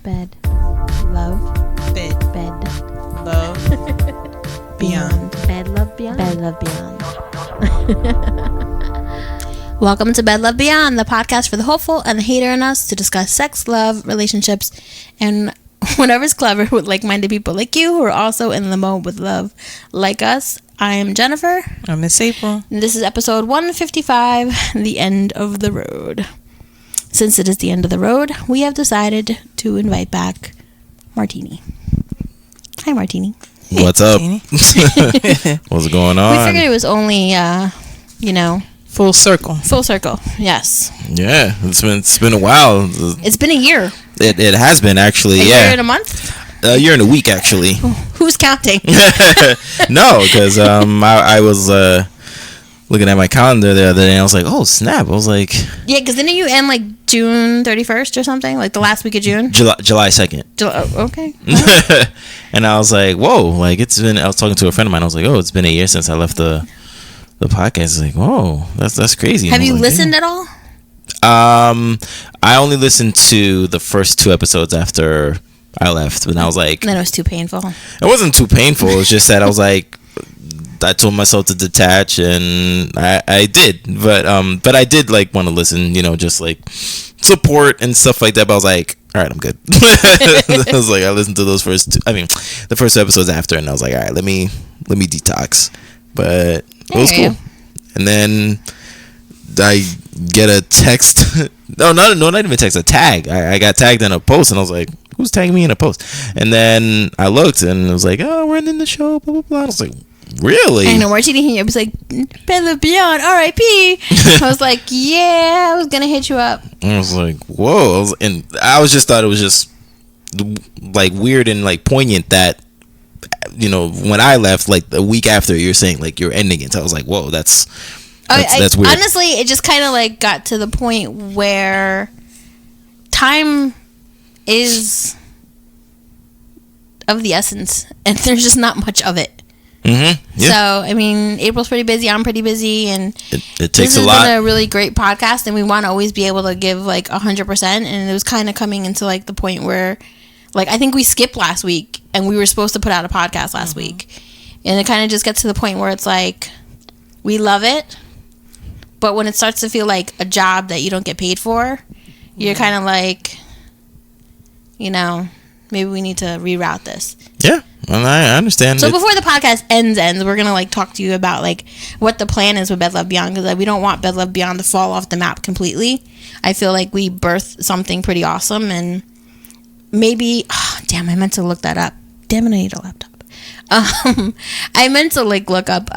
Bed. Love. Bed. Bed. Love. Beyond. Bed Love Beyond. Bed Love Beyond. Welcome to Bed Love Beyond, the podcast for the hopeful and the hater in us to discuss sex, love, relationships, and whatever's clever with like-minded people like you who are also in the mode with love like us. I'm Jennifer. I'm Miss April. And this is episode 155, The End of the Road. Since it is the end of the road, we have decided to invite back Martini. Hi, Martini. What's up? What's going on? We figured it was only, full circle. Full circle, yes. Yeah, it's been a while. It's been a year. It has been, actually. A year and a month? A year and a week, actually. Who's counting? No, because I was looking at my calendar the other day, and I was like, oh, snap. I was like... Yeah, because didn't you end, like, June 31st or something? Like, the last week of June? July 2nd. Okay. And I was like, whoa. Like, it's been... I was talking to a friend of mine. I was like, oh, it's been a year since I left the podcast. Like, whoa, that's crazy. Have you listened at all? I only listened to the first 2 episodes after I left, and I was like... Then it was too painful. It wasn't too painful. It was just that I was like... I told myself to detach, and I did, but I did like want to listen, just like support and stuff like that. But I was like, all right, I'm good. I was like, I listened to those the first episodes after, and I was like, all right, let me detox. But it was cool. And then I get a text. No, not even text. A tag. I got tagged in a post, and I was like, who's tagging me in a post? And then I looked, and it was like, oh, we're ending the show. Blah blah blah. I was like, really? I know. Martini hit you up. It's like, BedLoveBeyond, R.I.P. I was like, yeah, I was gonna hit you up. I was like, whoa. I just thought it was just like weird and like poignant that when I left, like the week after, you're saying like you're ending it. So I was like, whoa, that's weird. Honestly, it just kind of like got to the point where time is of the essence, and there's just not much of it. Mm-hmm. Yeah. So, I mean, April's pretty busy. I'm pretty busy, and it takes a lot. This has been a really great podcast, and we want to always be able to give like 100%. And it was kind of coming into like the point where, like, I think we skipped last week, and we were supposed to put out a podcast last week, and it kind of just gets to the point where it's like we love it, but when it starts to feel like a job that you don't get paid for, you're kind of like, maybe we need to reroute this. Yeah, well, I understand. So before the podcast ends, we're going to like talk to you about like what the plan is with Bed Love Beyond, because like, we don't want Bed Love Beyond to fall off the map completely. I feel like we birthed something pretty awesome, and maybe, I meant to look that up. Damn it, I need a laptop. I meant to like look up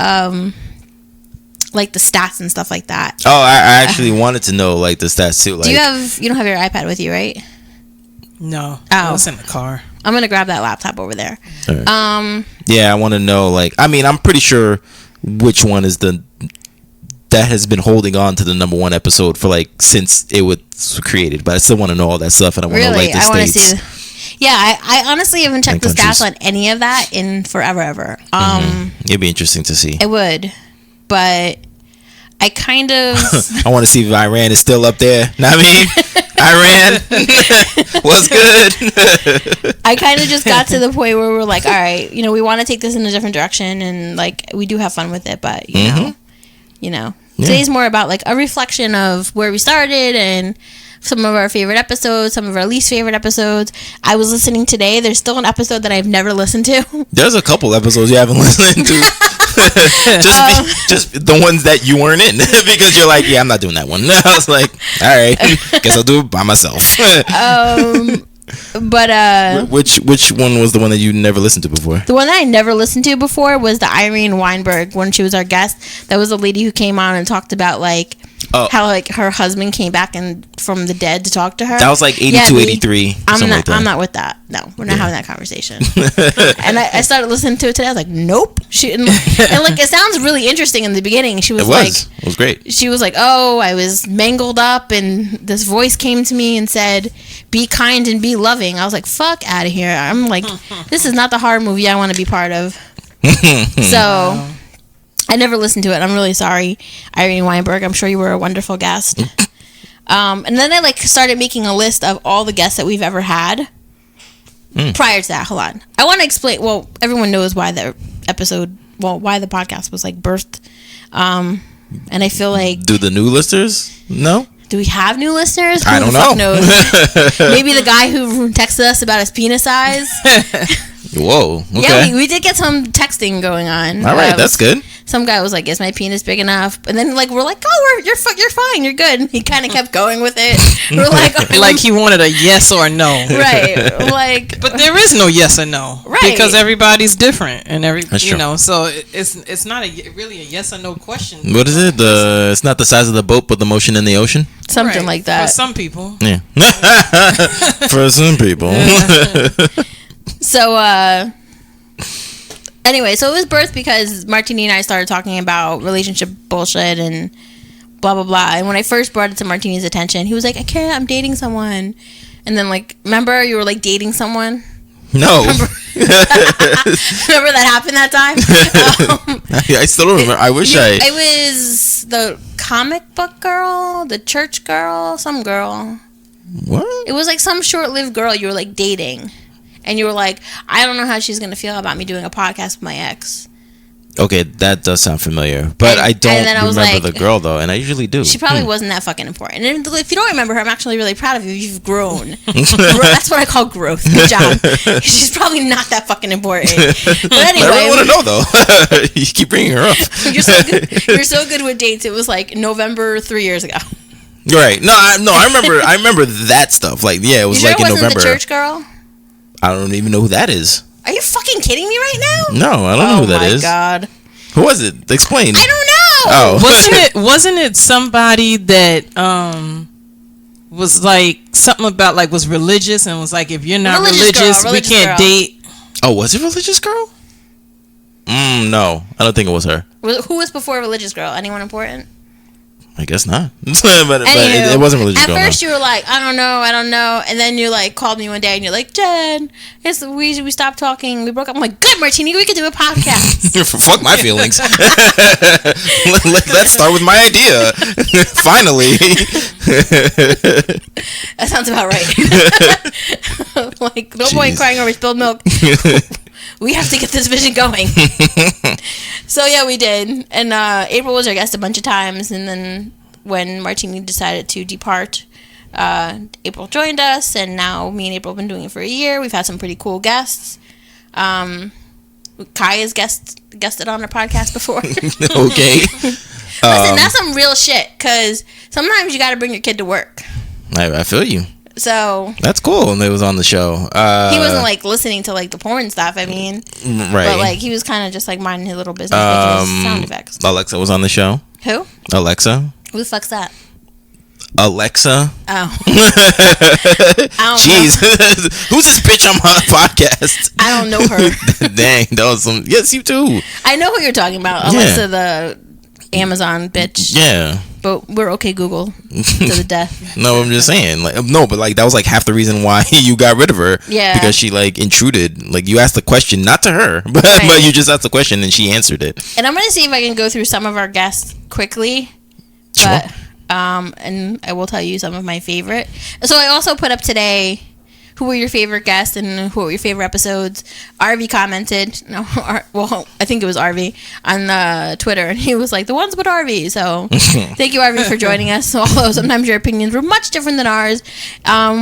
like the stats and stuff like that. Oh, I actually wanted to know like the stats too. Like, you don't have your iPad with you, right? No. Oh. I was in the car. I'm going to grab that laptop over there. Right. Yeah, I want to know, like, I mean, I'm pretty sure which one is that has been holding on to the number 1 episode for, like, since it was created. But I still want to know all that stuff, and I want to know, like, the states. Yeah, I honestly haven't checked the stats on any of that in forever, ever. It'd be interesting to see. It would, but I kind of... I want to see if Iran is still up there. Know what I mean? Iran, what's good? I kind of just got to the point where we're like, all right, we want to take this in a different direction, and like we do have fun with it, but today's more about like a reflection of where we started and some of our favorite episodes, some of our least favorite episodes. I was listening today. There's still an episode that I've never listened to. There's a couple episodes you haven't listened to. just the ones that you weren't in, because you're like, yeah, I'm not doing that one. I was like, all right, guess I'll do it by myself. But which one was the one that you never listened to before? The one that I never listened to before was the Irene Weinberg, when she was our guest. That was a lady who came on and talked about like how like her husband came back from the dead to talk to her. That was like 82, 83. I'm not with that. No, we're not having that conversation. And I started listening to it today. I was like, nope. And like it sounds really interesting in the beginning. It was great. She was like, oh, I was mangled up, and this voice came to me and said, be kind and be loving. I was like, fuck out of here. I'm like, this is not the horror movie I want to be part of. So I never listened to it. I'm really sorry, Irene Weinberg. I'm sure you were a wonderful guest. And then I like started making a list of all the guests that we've ever had. prior to that, hold on. I want to explain. Well, everyone knows why the podcast was like birthed. And I feel like, do the new listeners know? Do we have new listeners? I don't know. Maybe the guy who texted us about his penis size. Whoa. Okay. Yeah, we did get some texting going on. All right, that's good. Some guy was like, "Is my penis big enough?" And then like we're like, "Oh, you're fine, you're good." And he kind of kept going with it. We're like, like he wanted a yes or no, right? Like, but there is no yes or no, right? Because everybody's different, and That's true. so it's not really a yes or no question. What is it? It's not the size of the boat, but the motion in the ocean. Something like that. For some people. Yeah. For some people. So, anyway, so it was birthed because Martini and I started talking about relationship bullshit and blah, blah, blah. And when I first brought it to Martini's attention, he was like, I'm dating someone. And then, like, remember you were, like, dating someone? No. Remember that happened that time? I still don't remember. I wish It was the comic book girl, the church girl, some girl. What? It was, like, some short-lived girl you were, like, dating. And you were like, I don't know how she's going to feel about me doing a podcast with my ex. Okay, that does sound familiar. But I don't remember the girl, though. And I usually do. She probably wasn't that fucking important. And if you don't remember her, I'm actually really proud of you. You've grown. That's what I call growth. Good job. She's probably not that fucking important. But anyway. I really want to know, though. You keep bringing her up. You're so good. You're so good with dates. It was like November 3 years ago. You're right. No, I remember that stuff. Like, yeah, it was like in November. The church girl? I don't even know who that is. Are you fucking kidding me right now? No, I don't know who that is. Oh my god. Who was it? Explain. I don't know. Oh. Wasn't it somebody that was like something about like was religious and was like, if you're not religious we can't date. Oh, was it Religious Girl? No, I don't think it was her. Who was before Religious Girl? Anyone important? I guess not. but it wasn't Religious Girl. At first, you were like, I don't know. And then you like called me one day and you're like, Jen, we stopped talking. We broke up. I'm like, good, Martini, we could do a podcast. Fuck my feelings. Let's start with my idea. Finally. That sounds about right. Like, no point crying over spilled milk. We have to get this vision going. So yeah, we did. And April was our guest a bunch of times. And then when Martini decided to depart, April joined us. And now me and April have been doing it for a year. We've had some pretty cool guests. Kai has guested on our podcast before. Okay. Listen, that's some real shit. Because sometimes you got to bring your kid to work. I feel you. So that's cool. And it was on the show. He wasn't like listening to like the porn stuff. I mean, right? But like he was kind of just like minding his little business with his sound effects. Alexa was on the show. Who? Alexa. Who the fuck's that? Alexa. Oh. Jeez. Who's this bitch on my podcast? I don't know her. Dang, that was some. Yes, you too. I know who you're talking about. Alexa, the Amazon bitch. Yeah. But we're okay Google to the death. No, I'm just saying. Like, no, but like that was like half the reason why you got rid of her. Yeah. Because she like intruded. Like you asked the question, not to her, but you just asked the question and she answered it. And I'm gonna see if I can go through some of our guests quickly. But and I will tell you some of my favorite. So I also put up today who were your favorite guests and who were your favorite episodes. RV commented, I think it was RV on Twitter, and he was like, the ones with RV. So thank you, RV, for joining us. Although sometimes your opinions were much different than ours.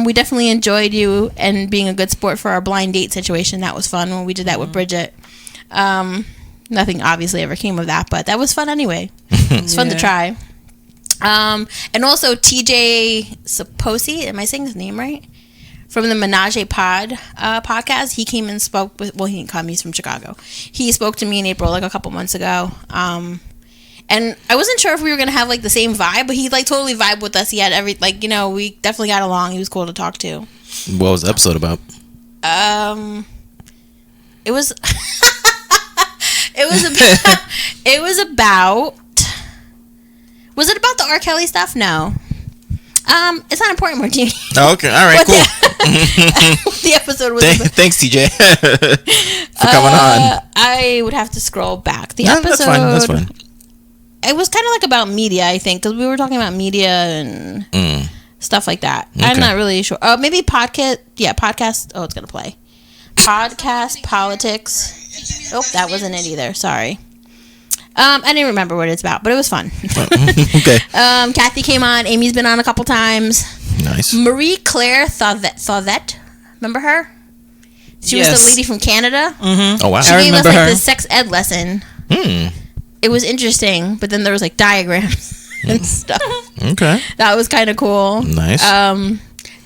We definitely enjoyed you and being a good sport for our blind date situation. That was fun when we did that with Bridget. Nothing obviously ever came of that, but that was fun anyway. It's fun to try. And also TJ Saposi, am I saying his name right? From the Menage a Pod podcast. He came and spoke with, well, he didn't come, he's from Chicago. He spoke to me in April, like a couple months ago. And I wasn't sure if we were going to have like the same vibe, but he like totally vibed with us. He had we definitely got along. He was cool to talk to. What was the episode about? It was, it was about, was it about the R. Kelly stuff? No. It's not important, Martini. Oh, okay. All right, cool. The episode was thanks, TJ, for coming on. I would have to scroll back. The episode. That's fine. It was kind of like about media, I think, because we were talking about media and stuff like that. Okay. I'm not really sure. Maybe podcast. Yeah, podcast. Oh, it's gonna play. podcast politics. Oh, that wasn't it either. Sorry. I didn't remember what it's about, but it was fun. Okay. Kathy came on. Amy's been on a couple times. Nice. Marie Claire Thaudet. Remember her? She was the lady from Canada. Mm-hmm. Oh, wow. She gave us like this sex ed lesson. It was interesting, but then there was like diagrams and stuff. Okay. That was kind of cool. Nice.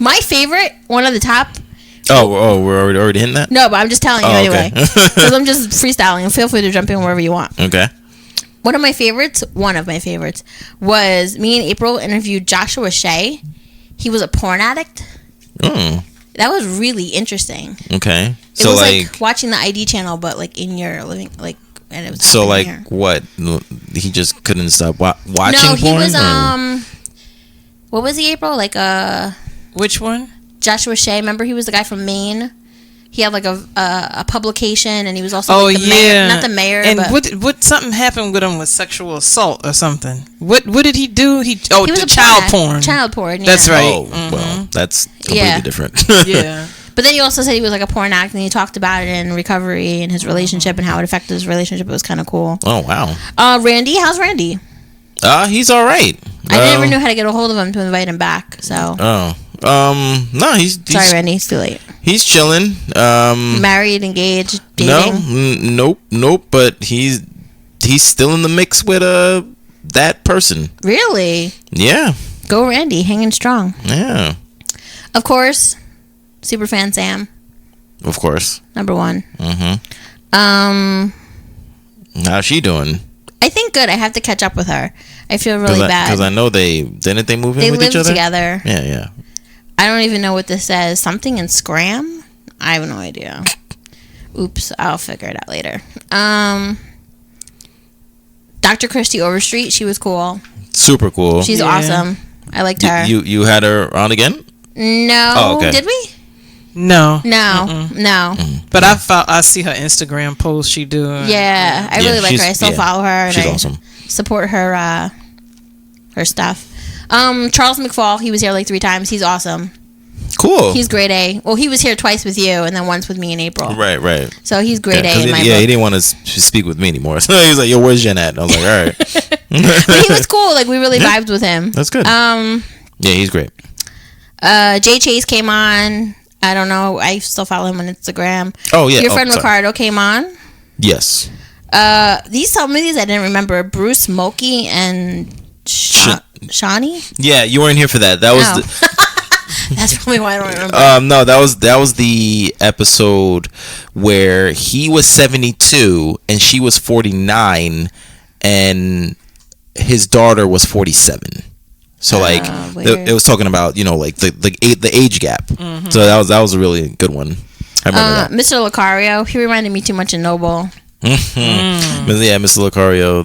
My favorite, one of the top. Oh, we're already hitting that? No, but I'm just telling you anyway. Okay. Because I'm just freestyling. Feel free to jump in wherever you want. Okay. One of my favorites was me and April interviewed Joshua Shea. He was a porn addict. That was really interesting. Okay. It was like watching the ID channel, but like in your living, like, and it was so like here. what? He just couldn't stop watching porn? No, he was what was he, April? Like which one? Joshua Shea. Remember, he was the guy from Maine. He had like a publication, and he was also like the mayor, not the mayor. And but what something happened with him with sexual assault or something? What did he do? He was a child porn. Child porn. Yeah. That's right. Oh, well, that's completely different. Yeah. But then he also said he was like a porn addict, and he talked about it in recovery and his relationship and how it affected his relationship. It was kind of cool. Oh, wow. Randy, how's Randy? He's all right. I never knew how to get a hold of him to invite him back. So. No, he's sorry, Randy. It's too late. He's chilling. Married, engaged, dating. Nope. But he's still in the mix with that person. Really? Yeah. Go Randy, hanging strong. Yeah. Of course, Superfan Sam. Of course. Number one. Mm-hmm. How's she doing? I think good. I have to catch up with her. I feel really bad because I know they move in with each other. They lived together. Yeah. I don't even know what this says. Something in Scram? I have no idea. Oops, I'll figure it out later. Dr. Christy Overstreet, she was cool. Super cool. She's awesome. I liked her. You had her on again? No. Oh, okay. Did we? No. No. But I see her Instagram post she do. Yeah, I really like her. I still follow her. And she's awesome. Support her stuff. Charles McFall, he was here like 3 times. He's awesome. Cool. He's grade A. Well, he was here twice with you and then once with me in April. Right. So he's grade A in my book. Yeah, he didn't want to speak with me anymore. So he was like, yo, where's Jen at? And I was like, all right. But he was cool. Like, we really vibed with him. That's good. Yeah, he's great. Jay Chase came on. I don't know. I still follow him on Instagram. Oh, yeah. Your friend Ricardo came on. Yes. Some of these I didn't remember. Bruce Smokey and Shawnee? Yeah, you weren't here for that. That was that's probably why I don't remember. No, that was the episode where he was 72 and she was 49 and his daughter was 47. So like it was talking about, like the age gap. Mm-hmm. So that was a really good one. I remember that. Mr. Lucario, he reminded me too much of Noble. Mm-hmm. Yeah, Mr. Lucario,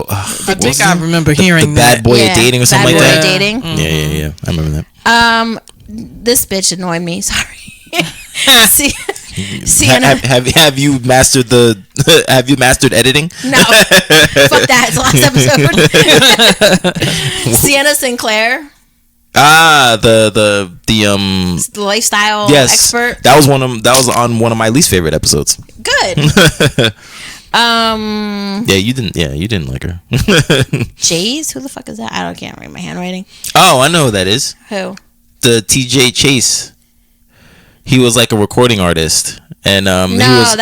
I think I remember hearing the bad boy at dating or something like that. Bad boy at dating. Mm-hmm. Yeah. I remember that. This bitch annoyed me. Sorry. Have you mastered editing? No. Fuck that. It's the last episode. Sienna Sinclair. The lifestyle expert. That was on one of my least favorite episodes. Good. You didn't like her. Jays? Who the fuck is that? I can't read my handwriting. Oh, I know who that is. Who? The TJ Chase. He was like a recording artist, and that's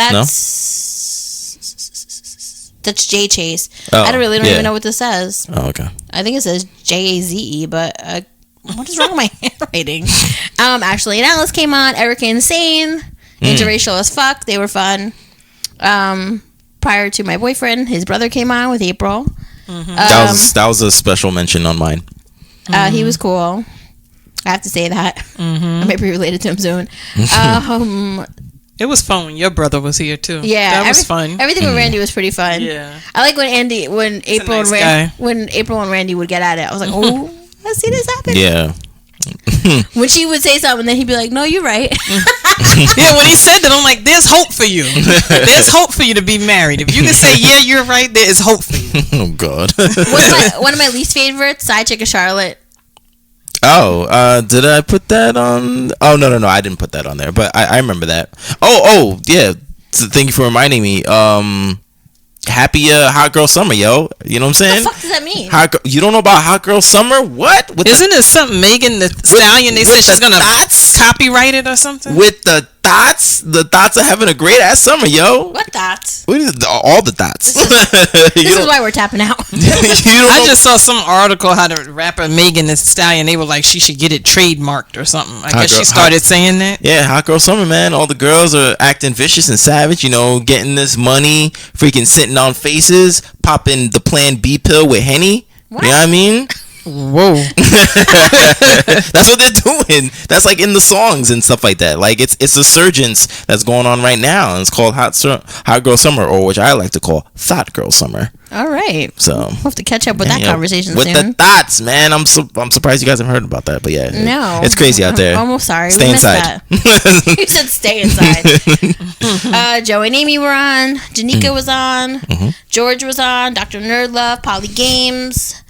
Jay Chase. I don't even know what this says. Oh, okay. I think it says JAZE, but what is wrong with my handwriting? Ashley and Alice came on. Erica Insane, interracial as fuck. They were fun. Prior to my boyfriend, his brother came on with April. Mm-hmm. That was a special mention on mine. He was cool. I have to say that. Mm-hmm. I might be related to him soon. It was fun when your brother was here too. Yeah, that was fun. Everything with Randy was pretty fun. Yeah, I like when April and Randy would get at it. I was like, oh, let's see this happen. Yeah. When she would say something, then he'd be like, "No, you're right." Yeah, when he said that, I'm like, "There's hope for you. There's hope for you to be married. If you can say, yeah, you're right, there is hope for you." Oh God. One of my least favorites, Side Chick of Charlotte. Oh, did I put that on? Oh, no, I didn't put that on there, but I remember that. Oh, yeah. So thank you for reminding me. Happy Hot Girl Summer, yo. You know what I'm saying? What the fuck does that mean? You don't know about Hot Girl Summer? What? Isn't it something Megan Thee Stallion? They said she's gonna copyright it or something. With the thoughts are having a great ass summer, yo. What thoughts? All the thoughts. This is why we're tapping out. I just saw some article how the rapper Megan Thee Stallion, they were like she should get it trademarked or something. I guess she started saying that. Yeah, Hot Girl Summer, man. All the girls are acting vicious and savage, you know, getting this money, freaking sitting on faces, popping the Plan B pill with Henny. What? You know what I mean? Whoa. That's what they're doing. That's like in the songs and stuff like that. Like it's a surgence that's going on right now, and it's called Hot Girl Summer, or which I like to call Thought Girl Summer. All right. So we'll have to catch up with that conversation with soon. the thoughts, man. I'm surprised you guys haven't heard about that, but yeah, no, it's crazy out there. I'm almost sorry. Stay inside. You said stay inside. Joe and Amy were on. Janika was on. George was on. Dr. Nerdlove, Polly Games.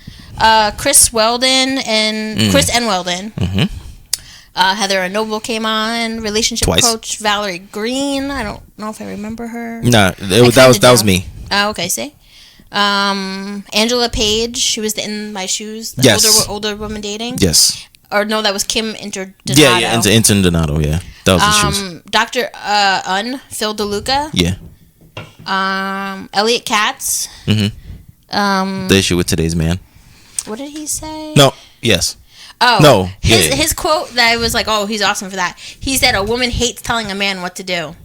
Chris Weldon and Chris and Weldon. Heather Noble came on. Relationship coach Valerie Green. I don't know if I remember her. No, that was me. Oh, okay. See, Angela Page. She was the In My Shoes. The older woman dating. Yes. Or no, that was Kim Interdonato. Yeah, Interdonato. Yeah, that was the shoes. Dr. Phil DeLuca. Yeah. Elliot Katz. The issue with today's man. What did he say? No. Yes. Oh. No. His quote that I was like, oh, he's awesome for that. He said, a woman hates telling a man what to do.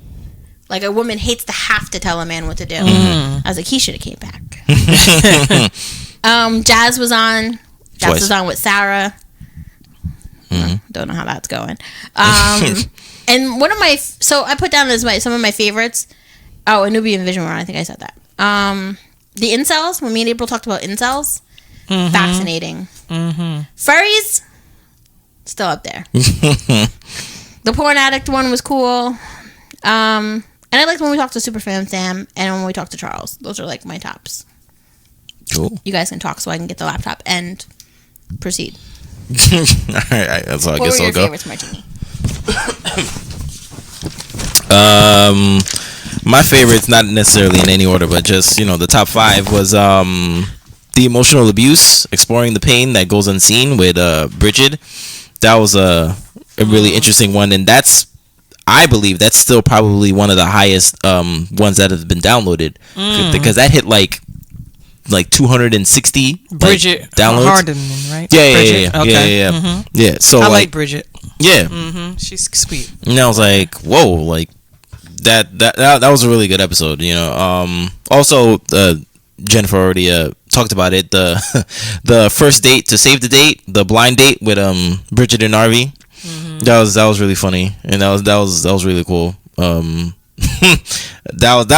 Like, a woman hates to have to tell a man what to do. I was like, he should have came back. Jazz was on. Jazz was on with Sarah. Don't know how that's going. And one of my... So, I put down as some of my favorites. Oh, and Nubian Vision were on. I think I said that. The incels. When me and April talked about incels. Fascinating. Furries, still up there. The porn addict one was cool. And I liked when we talked to Superfan Sam and when we talked to Charles. Those are like my tops. Cool. You guys can talk so I can get the laptop and proceed. All right, that's all. I guess I'll go. What were your favorites, Martini? My favorites, not necessarily in any order, but just the top 5 was the emotional abuse, exploring the pain that goes unseen with Bridget. That was a really interesting one, and I believe that's still probably one of the highest ones that have been downloaded because that hit like 260 Bridget downloads. Hardiman, right? Yeah. Okay. Yeah. So I like Bridget. Yeah. She's sweet. And I was like, whoa, like that was a really good episode. Also, Jennifer already talked about it. The first date to save the date, the blind date with Bridget and Narvi. That was really funny, and that was really cool. That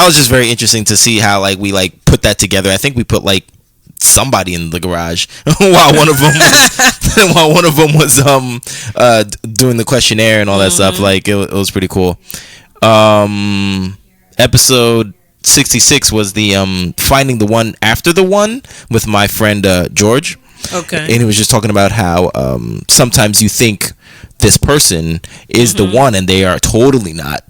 was just very interesting to see how we put that together. I think we put somebody in the garage while one of them was doing the questionnaire and all that stuff. It was pretty cool. Episode 66 was the finding the one after the one with my friend George. Okay. And he was just talking about how sometimes you think this person is the one and they are totally not.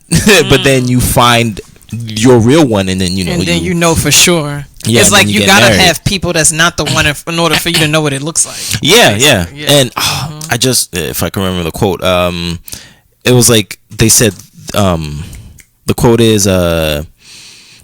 But then you find your real one and then you know for sure. Yeah, it's like you gotta have people that's not the one in order for you to know what it looks like. Yeah. And I just, if I can remember the quote, it was like they said the quote is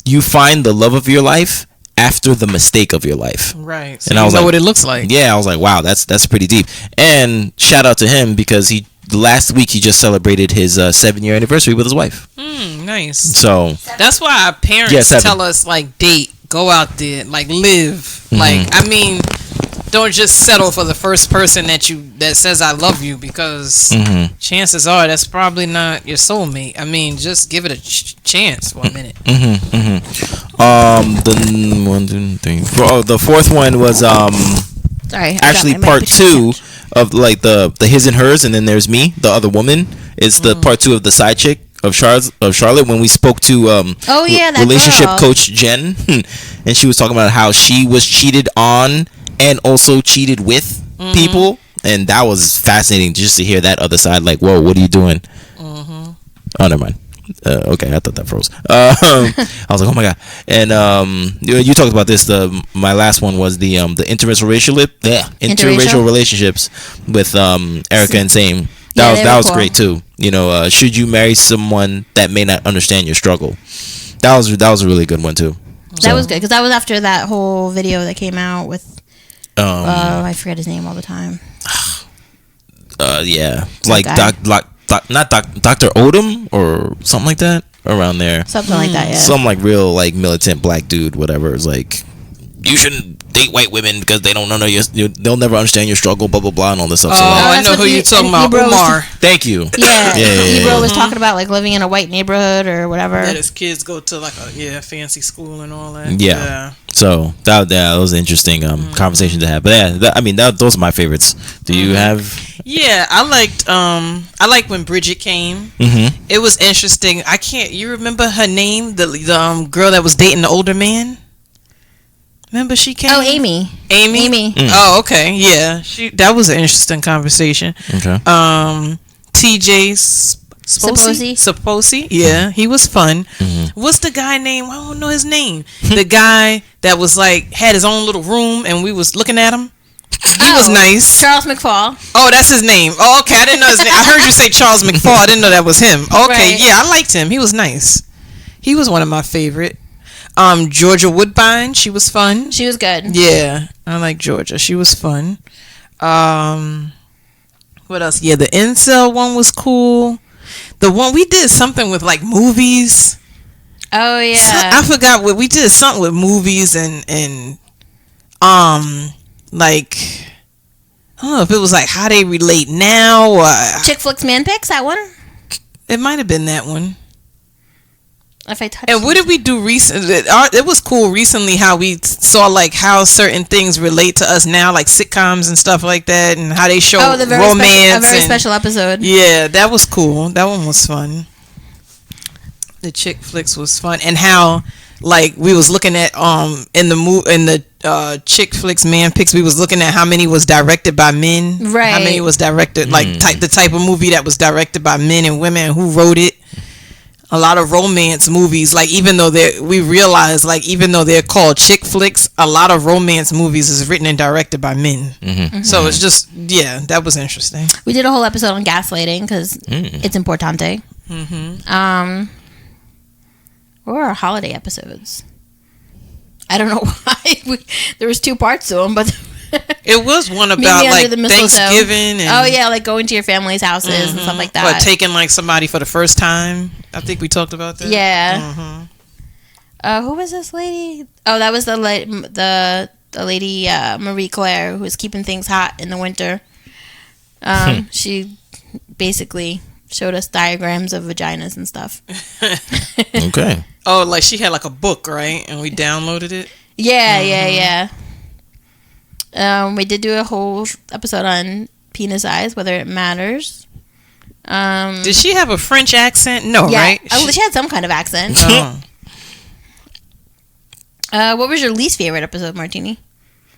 you find the love of your life after the mistake of your life. Right. So and I was know what it looks like. Yeah, I was like, wow, that's pretty deep. And shout out to him because last week he just celebrated his 7-year anniversary with his wife. Nice. So that's why our parents tell us date, go out there, live. I mean, don't just settle for the first person that says I love you because chances are that's probably not your soulmate. I mean, just give it a chance for a minute. The fourth one was actually part 2 of the his and hers, and then there's me, the other woman. It's the part 2 of the side chick of Charlotte when we spoke to that relationship girl. coach Jen, and she was talking about how she was cheated on and also cheated with people, and that was fascinating just to hear that other side. Like, whoa, what are you doing? Oh, never mind. Okay, I thought that froze. I was like, oh my god. And you talked about this. My last one was the interracial relationships with Erica and Same. That was cool. Great too. Should you marry someone that may not understand your struggle? That was a really good one too. That was good because that was after that whole video that came out with. I forget his name all the time. Yeah, like not Dr. Odom or something like that, around there. Something like that, yeah. Some like real like militant black dude, whatever. It's like, you shouldn't date white women because they don't know they'll never understand your struggle, blah blah blah, and all this stuff. Oh, I know who you're talking about, Umar. Thank you. Yeah. Ebro was talking about like living in a white neighborhood or whatever. That his kids go to like a fancy school and all that. Yeah. So that was an interesting conversation to have. But yeah, those are my favorites. Do you have? Yeah, I liked when Bridget came. Mm-hmm. It was interesting. You remember her name? The girl that was dating the older man. Remember she came? Oh, Amy. Amy. Oh, okay. Yeah, that was an interesting conversation. Okay. TJ Saposi. Yeah, he was fun. Mm-hmm. What's the guy name? I don't know his name. The guy that was like had his own little room and we was looking at him. He was nice. Charles McFall. Oh, that's his name. Oh, okay. I didn't know his name. I heard you say Charles McFall. I didn't know that was him. Okay, right. Yeah, I liked him. He was nice. He was one of my favorite. Georgia Woodbine. She was fun. She was good. Yeah, I like Georgia. She was fun. What else? Yeah, the incel one was cool. The one we did something with like movies. Oh yeah. I forgot what we did. Something with movies and like I don't know if it was like how they relate now or Chick Flicks Man Picks, that one? It might have been that one. If I touched and what did we do recently? It was cool recently how we saw like how certain things relate to us now, like sitcoms and stuff like that, and how they show romance. A very special episode. Yeah, that was cool. That one was fun. The Chick Flicks was fun, and how like we was looking at in the Chick Flicks Man Picks, we was looking at how many was directed by men, right? How many was directed like the type of movie that was directed by men and women, who wrote it. A lot of romance movies, like even though we realize like even though they're called chick flicks, a lot of romance movies is written and directed by men. Mm-hmm. Mm-hmm. So it's just that was interesting. We did a whole episode on gaslighting because it's importante. Mm-hmm. What were our holiday episodes? I don't know why there was 2 parts to them, but it was one about like Thanksgiving and like going to your family's houses and stuff like that, or taking like somebody for the first time. I think we talked about that. Yeah. Who was this lady? Oh, that was the lady Marie Claire, who was keeping things hot in the winter. She basically showed us diagrams of vaginas and stuff. Okay. Oh, like she had like a book, right? And we downloaded it. Yeah. We did do a whole episode on penis size, whether it matters. Did she have a French accent? No, yeah. Right? She had some kind of accent. What was your least favorite episode, Martini?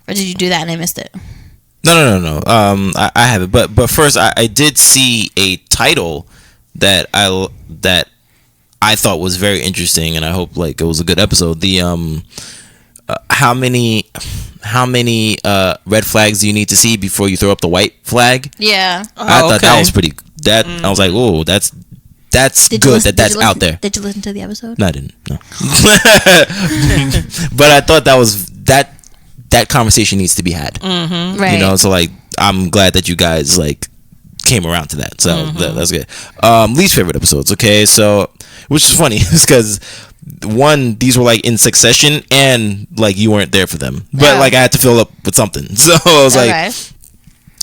Or did you do that and I missed it? No. I have it, but first I did see a title that I thought was very interesting, and I hope like it was a good episode. The how many red flags do you need to see before you throw up the white flag? Yeah. I thought that was pretty. I was like, oh, that's good. That's out there. Did you listen to the episode? No, I didn't. No. But I thought that conversation needs to be had. Mm-hmm. Right. You know, so like I'm glad that you guys like came around to that. So that's good. Least favorite episodes. Okay, so which is funny because these were like in succession and like you weren't there for them, but like I had to fill up with something. So I was like,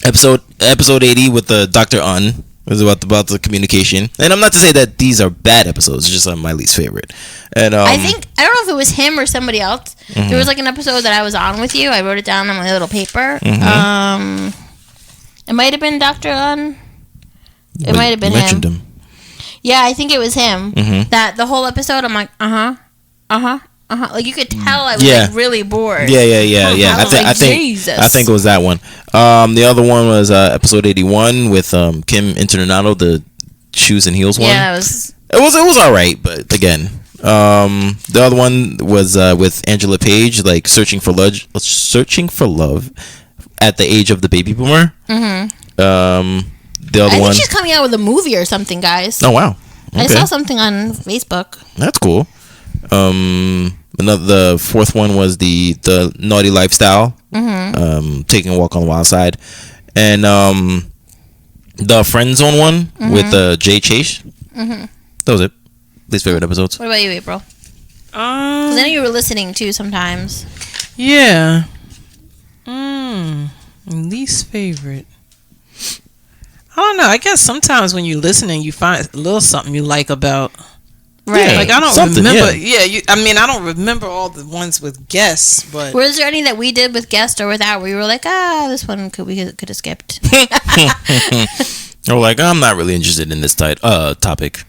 episode 80 with the Dr. Un. It was about the communication, and I'm not to say that these are bad episodes. It's just my least favorite. And I don't know if it was him or somebody else. Mm-hmm. There was like an episode that I was on with you. I wrote it down on my little paper. Mm-hmm. It might have been Dr. Un. It might have been him. Yeah, I think it was him. Mm-hmm. That the whole episode, I'm like, Like you could tell I was like really bored. Yeah. I think it was that one. The other one was episode 81 with Kim Internato, the shoes and heels one. Yeah, it was all right, but again, the other one was with Angela Page, like searching for love at the age of the baby boomer. The other one, she's coming out with a movie or something, guys. Oh wow. Okay. I saw something on Facebook. That's cool. The fourth one was the naughty lifestyle. Taking a walk on the wild side, and the friend zone one with Jay Chase. That was it. Least favorite episodes. What about you, April? 'Cause I know you were listening too sometimes. Yeah. Least favorite. I don't know. I guess sometimes when you're listening, you find a little something you like about. Right. Like I don't remember. Yeah. I don't remember all the ones with guests, but was there any that we did with guests or without where you were like, this one could have skipped? Or like, I'm not really interested in this topic.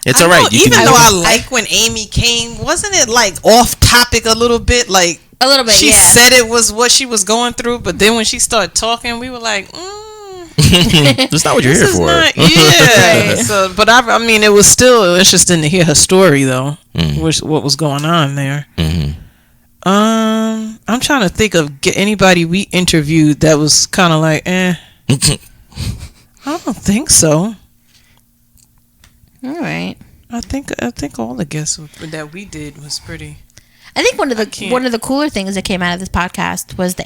It's all right. Even though I like when Amy came, wasn't it like off topic a little bit? Like a little bit. She said it was what she was going through, but then when she started talking, we were like, That's not what you're here for. Yeah. So, but I mean, it was still interesting to hear her story, though. What was going on there? I'm trying to think of anybody we interviewed that was kind of like, I don't think so. All right. I think all the guests that we did was pretty. I think one of the cooler things that came out of this podcast was the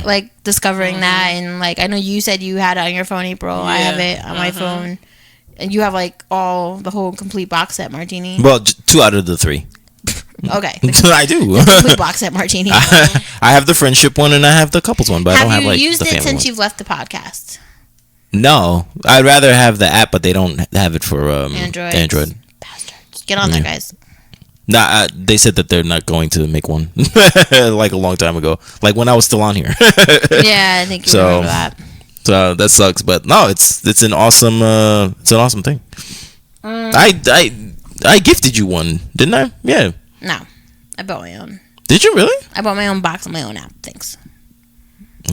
like discovering that, and like I know you said you had it on your phone, April. I have it on my phone, and you have like the whole complete box set Martini. Well, 2 out of the 3. Okay. I do. The complete box set Martini. I have the friendship one and I have the couples one, but I don't have like the family one. Have you used it since you've left the podcast? No, I'd rather have the app, but they don't have it for Android. Bastards. Get on there, guys. Nah, they said that they're not going to make one like a long time ago, like when I was still on here. Yeah, I think you remember that. So that sucks, but no, it's an awesome thing. I gifted you one, didn't I? Yeah. No, I bought my own. Did you really? I bought my own box on my own app. Thanks.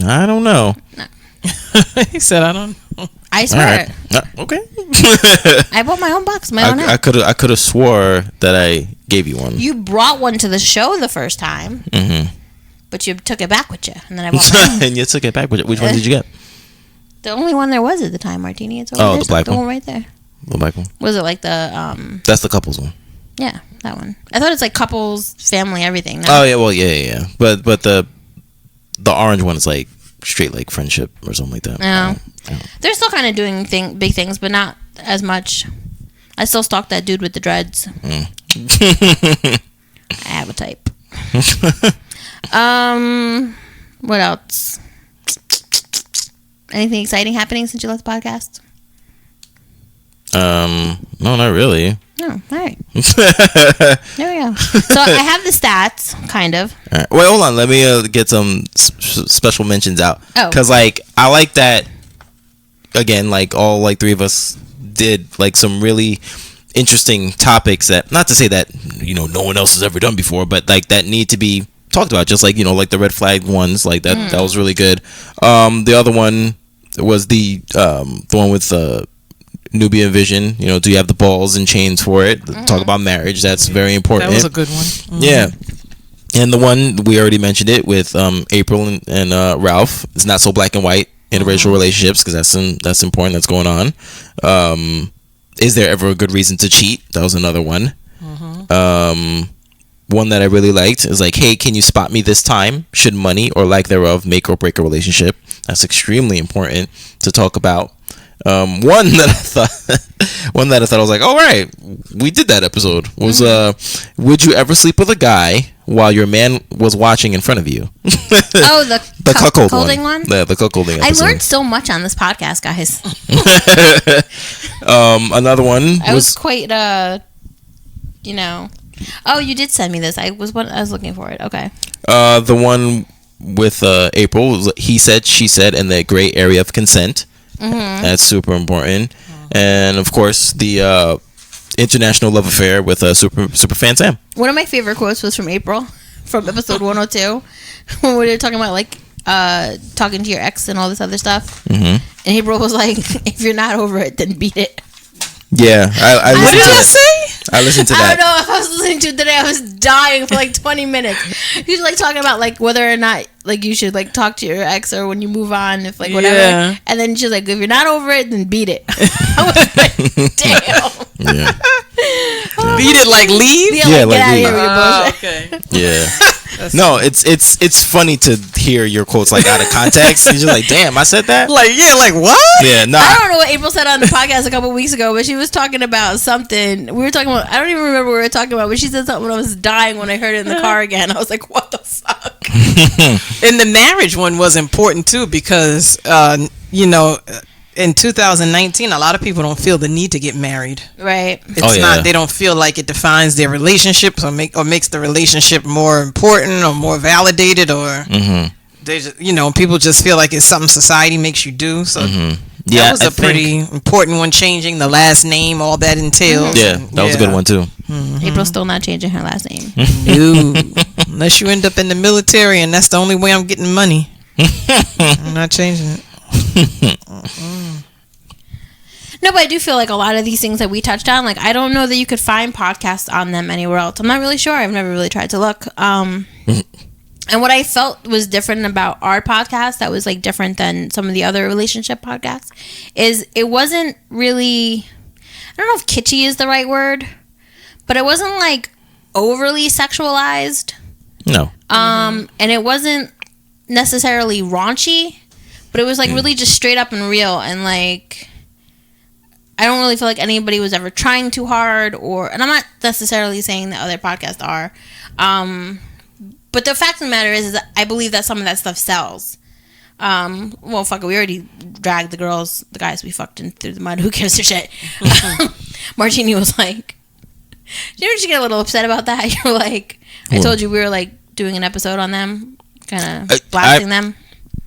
I don't know. No. He said I don't know. I swear. Right. Okay. I bought my own box, my own app. I could have swore that I gave you one. You brought one to the show the first time, but you took it back with you, and then I bought mine. And you took it back with you. Which one did you get? The only one there was at the time, Martini. It's over there. The black one. The one right there. The black one. Was it like the That's the couples one. Yeah, that one. I thought it's like couples, family, everything. No? Oh yeah, well yeah. But the orange one is like straight like friendship or something like that. No. They're still kind of doing big things, but not as much. I still stalk that dude with the dreads. I have a type. What else? Anything exciting happening since you left the podcast? No, not really. Oh, all right. There we go. So I have the stats, kind of. All right. Wait, hold on. Let me get some special mentions out. Oh. Because, like, I like that, again, like, all, like, 3 of us did, like, some really interesting topics that, not to say that, no one else has ever done before, but, like, that need to be talked about. Just, like, like, the red flag ones. Like, that was really good. The other one was the one with Nubian Vision. Do you have the balls and chains for it? Talk about marriage. That's very important. That was a good one. Yeah. And the one we already mentioned it with April and Ralph. It's not so black and white interracial relationships, because that's important. That's going on. Is there ever a good reason to cheat? That was another one. One that I really liked is like, hey, can you spot me this time? Should money or lack thereof make or break a relationship? That's extremely important to talk about. One that I thought I was like, all right, we did that episode was would you ever sleep with a guy while your man was watching in front of you? Oh, the cuckolding one. Yeah, the cuckolding episode. I learned so much on this podcast, guys. Another one was quite Oh, you did send me this. I was looking for it. Okay. The one with April was he said, she said, and the gray area of consent. That's super important. And of course the international love affair with super fan Sam. One of my favorite quotes was from April, from episode 102, when we were talking about like talking to your ex and all this other stuff. Mm-hmm. And April was like, "If you're not over it, then beat it." Yeah, I what did I say? I listened to that. I don't know if I was listening to it today. I was dying for like 20 minutes. He was like talking about like whether or not like you should like talk to your ex or when you move on, if like whatever. Yeah. And then she's like, if you're not over it, then beat it. I was like, damn. Yeah. Beat it like leave? Yeah, like, get out of here with your bullshit. Okay. Yeah. No, it's funny to hear your quotes like out of context. You're just like, damn, I said that. Like, yeah, like what? Yeah, no. I don't know what April said on the podcast a couple weeks ago, but she was talking about something. We were talking about. I don't even remember what we were talking about, but she said something when I was dying when I heard it in the car again. I was like, what the fuck? And the marriage one was important too because you know, in 2019, a lot of people don't feel the need to get married. Right. It's not. They don't feel like it defines their relationship or makes the relationship more important or more validated or they just, you know, people just feel like it's something society makes you do. So that was a pretty important one. Changing the last name, all that entails. Yeah, that was a good one too. April's still not changing her last name. No, unless you end up in the military, and that's the only way I'm getting money. I'm not changing it. No, but I do feel like a lot of these things that we touched on, like I don't know that you could find podcasts on them anywhere else. I'm not really sure. I've never really tried to look. And what I felt was different about our podcast that was like different than some of the other relationship podcasts is it wasn't really, I don't know if kitschy is the right word, but it wasn't like overly sexualized. No. And it wasn't necessarily raunchy, but it was like really just straight up and real. And like, I don't really feel like anybody was ever trying too hard and I'm not necessarily saying that other podcasts are. But the fact of the matter is that I believe that some of that stuff sells. Well, fuck it. We already dragged the guys we fucked in through the mud. Who gives a shit? Martini was like, didn't you get a little upset about that? You're like, I told you we were like doing an episode on them, kind of blasting them.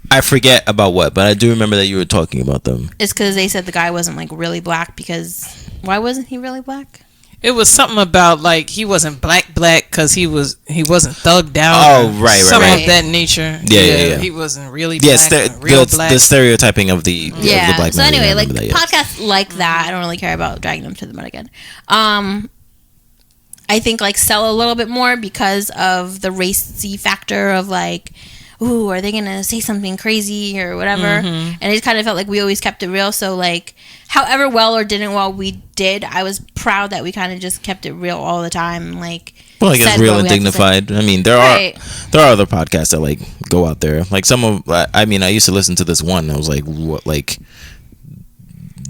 I forget about what, but I do remember that you were talking about them. It's because they said the guy wasn't like really black because why wasn't he really black? It was something about like he wasn't black because he wasn't thugged out. Oh, right. Something of that nature. Yeah. He wasn't really black. The stereotyping of the black man. So anyway, like podcasts like that, I don't really care about dragging them to the mud again. I think like sell a little bit more because of the racy factor of like, ooh, are they gonna say something crazy or whatever? And it kind of felt like we always kept it real. So like, however well or didn't well we did, I was proud that we kind of just kept it real all the time. Like, well, I guess real and dignified. I mean, there are other podcasts that like go out there. Like some of, I mean, I used to listen to this one. I was like, what, like,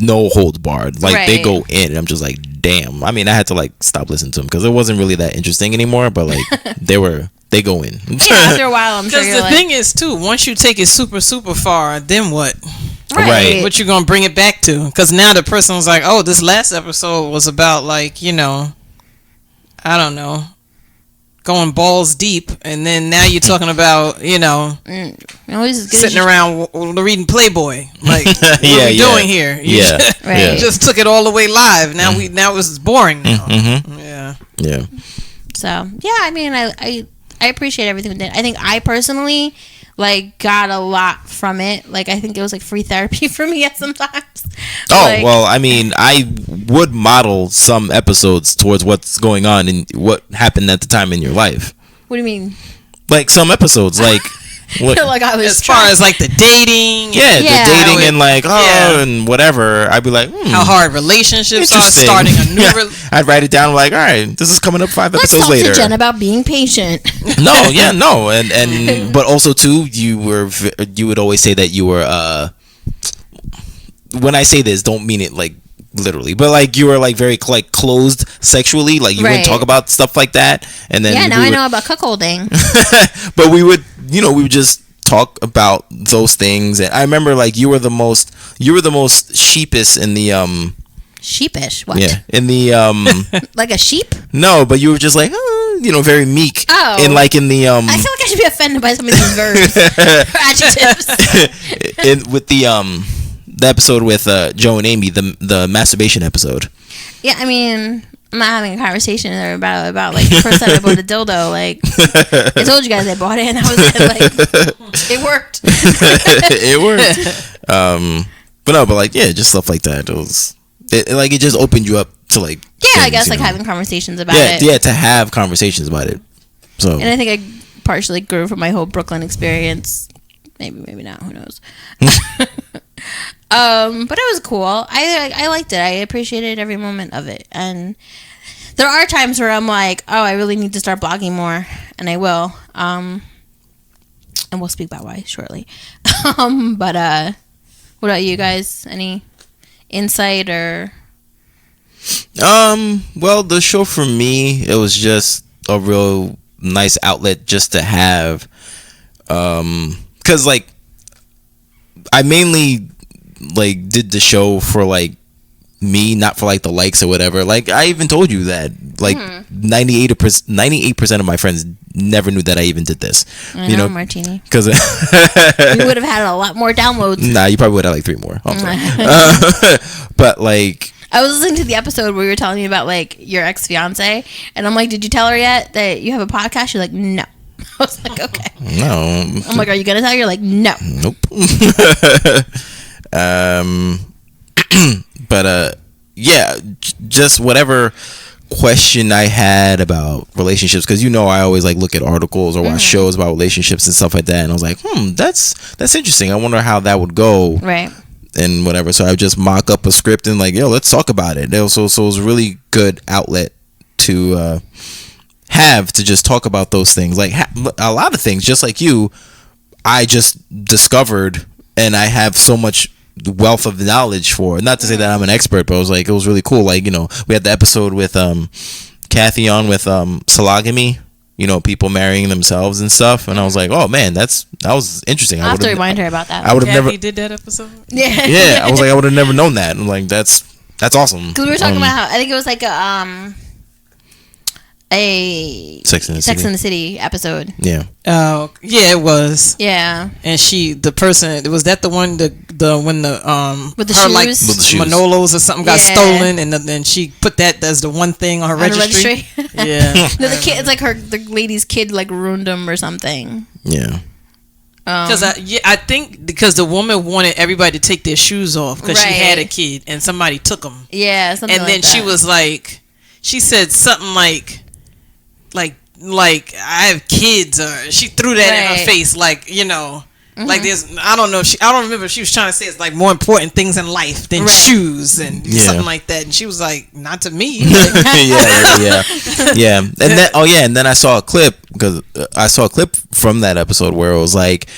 no holds barred. Like they go in, and I'm just like, damn. I mean, I had to like stop listening to them because it wasn't really that interesting anymore. But like, they go in. Yeah, after a while, I'm sure. Because the thing is, too, once you take it super, super far, then what? Right. What you gonna bring it back to? Because now the person was like, oh, this last episode was about like, you know, I don't know, going balls deep, and then now you're talking about, you know, sitting around reading Playboy. Like, what are we doing here? You just took it all the way live. Now it's boring now. Yeah. So yeah, I mean, I appreciate everything we did. I think I personally like got a lot from it. Like I think it was like free therapy for me at sometimes. Well, I mean, I would model some episodes towards what's going on and what happened at the time in your life. What do you mean? Like some episodes, like like I was as far as like the dating, the dating and like and whatever. I'd be like, how hard relationships are, starting a new. I'd write it down like, all right, this is coming up 5 episodes later. Let's talk to Jen about being patient. No, and but also too, you would always say that you were. When I say this, don't mean it like literally, but like you were like very like closed sexually, like you wouldn't talk about stuff like that, and then now I know about cuckolding. But we would just talk about those things, and I remember like you were the most sheepish in the sheepish. What? Yeah, in the like a sheep? No, but you were just like very meek. Oh, in the I feel like I should be offended by some of these verbs or adjectives. With the episode with Joe and Amy, the masturbation episode. Yeah, I mean, I'm not having a conversation there about like the first time I bought a dildo. Like I told you guys I bought it and I was like it worked. It worked. But like just stuff like that. It just opened you up to like things, I guess like having conversations about it. Yeah, to have conversations about it. So and I think I partially grew from my whole Brooklyn experience. Maybe not. Who knows? But it was cool. I liked it. I appreciated every moment of it. And there are times where I'm like, oh, I really need to start blogging more, and I will. And we'll speak about why shortly. But what about you guys? Any insight or? Well, the show for me, it was just a real nice outlet just to have. 'Cause like I mainly like did the show for like me, not for like the likes or whatever. Like I even told you that like 98% of my friends never knew that I even did this. I know, Martini. Because you would have had a lot more downloads. Nah, you probably would have like 3 more. I'm sorry. But like I was listening to the episode where you were telling me about like your ex-fiance, and I'm like, did you tell her yet that you have a podcast? You're like, no. I was like, okay. No. I'm like, are you gonna tell her? You're like, no. Nope. But yeah, just whatever question I had about relationships, because I always like look at articles or watch shows about relationships and stuff like that, and I was like, that's interesting. I wonder how that would go, right? And whatever. So I would just mock up a script and like, let's talk about it. So it was a really good outlet to have to just talk about those things, like a lot of things, just like you. I just discovered, and I have so much wealth of knowledge for. Not to say that I'm an expert, but it was really cool. Like, we had the episode with Kathy on with sologamy, people marrying themselves and stuff, and I was like, oh man, that was interesting. I'll have to remind her about that. I would have never did that episode. Yeah. I was like, I would have never known that. I'm like, that's awesome. Because we were talking about how I think it was like a Sex and the City episode. Yeah. Oh, yeah, it was. Yeah. And the person, was that the one when the with the her shoes? like With the shoes. Manolos or something got stolen, and then she put that as the one thing on her registry. Yeah. No, the kid, it's like the lady's kid like ruined them or something. Yeah. Because I think because the woman wanted everybody to take their shoes off because she had a kid and somebody took them. Yeah, something and like then that. she was like, she said something like I have kids, or she threw that in her face, like like there's I don't remember if she was trying to say it's like more important things in life than shoes and something like that, and she was like, not to me. yeah. And then I saw a clip, because I saw a clip from that episode where it was like,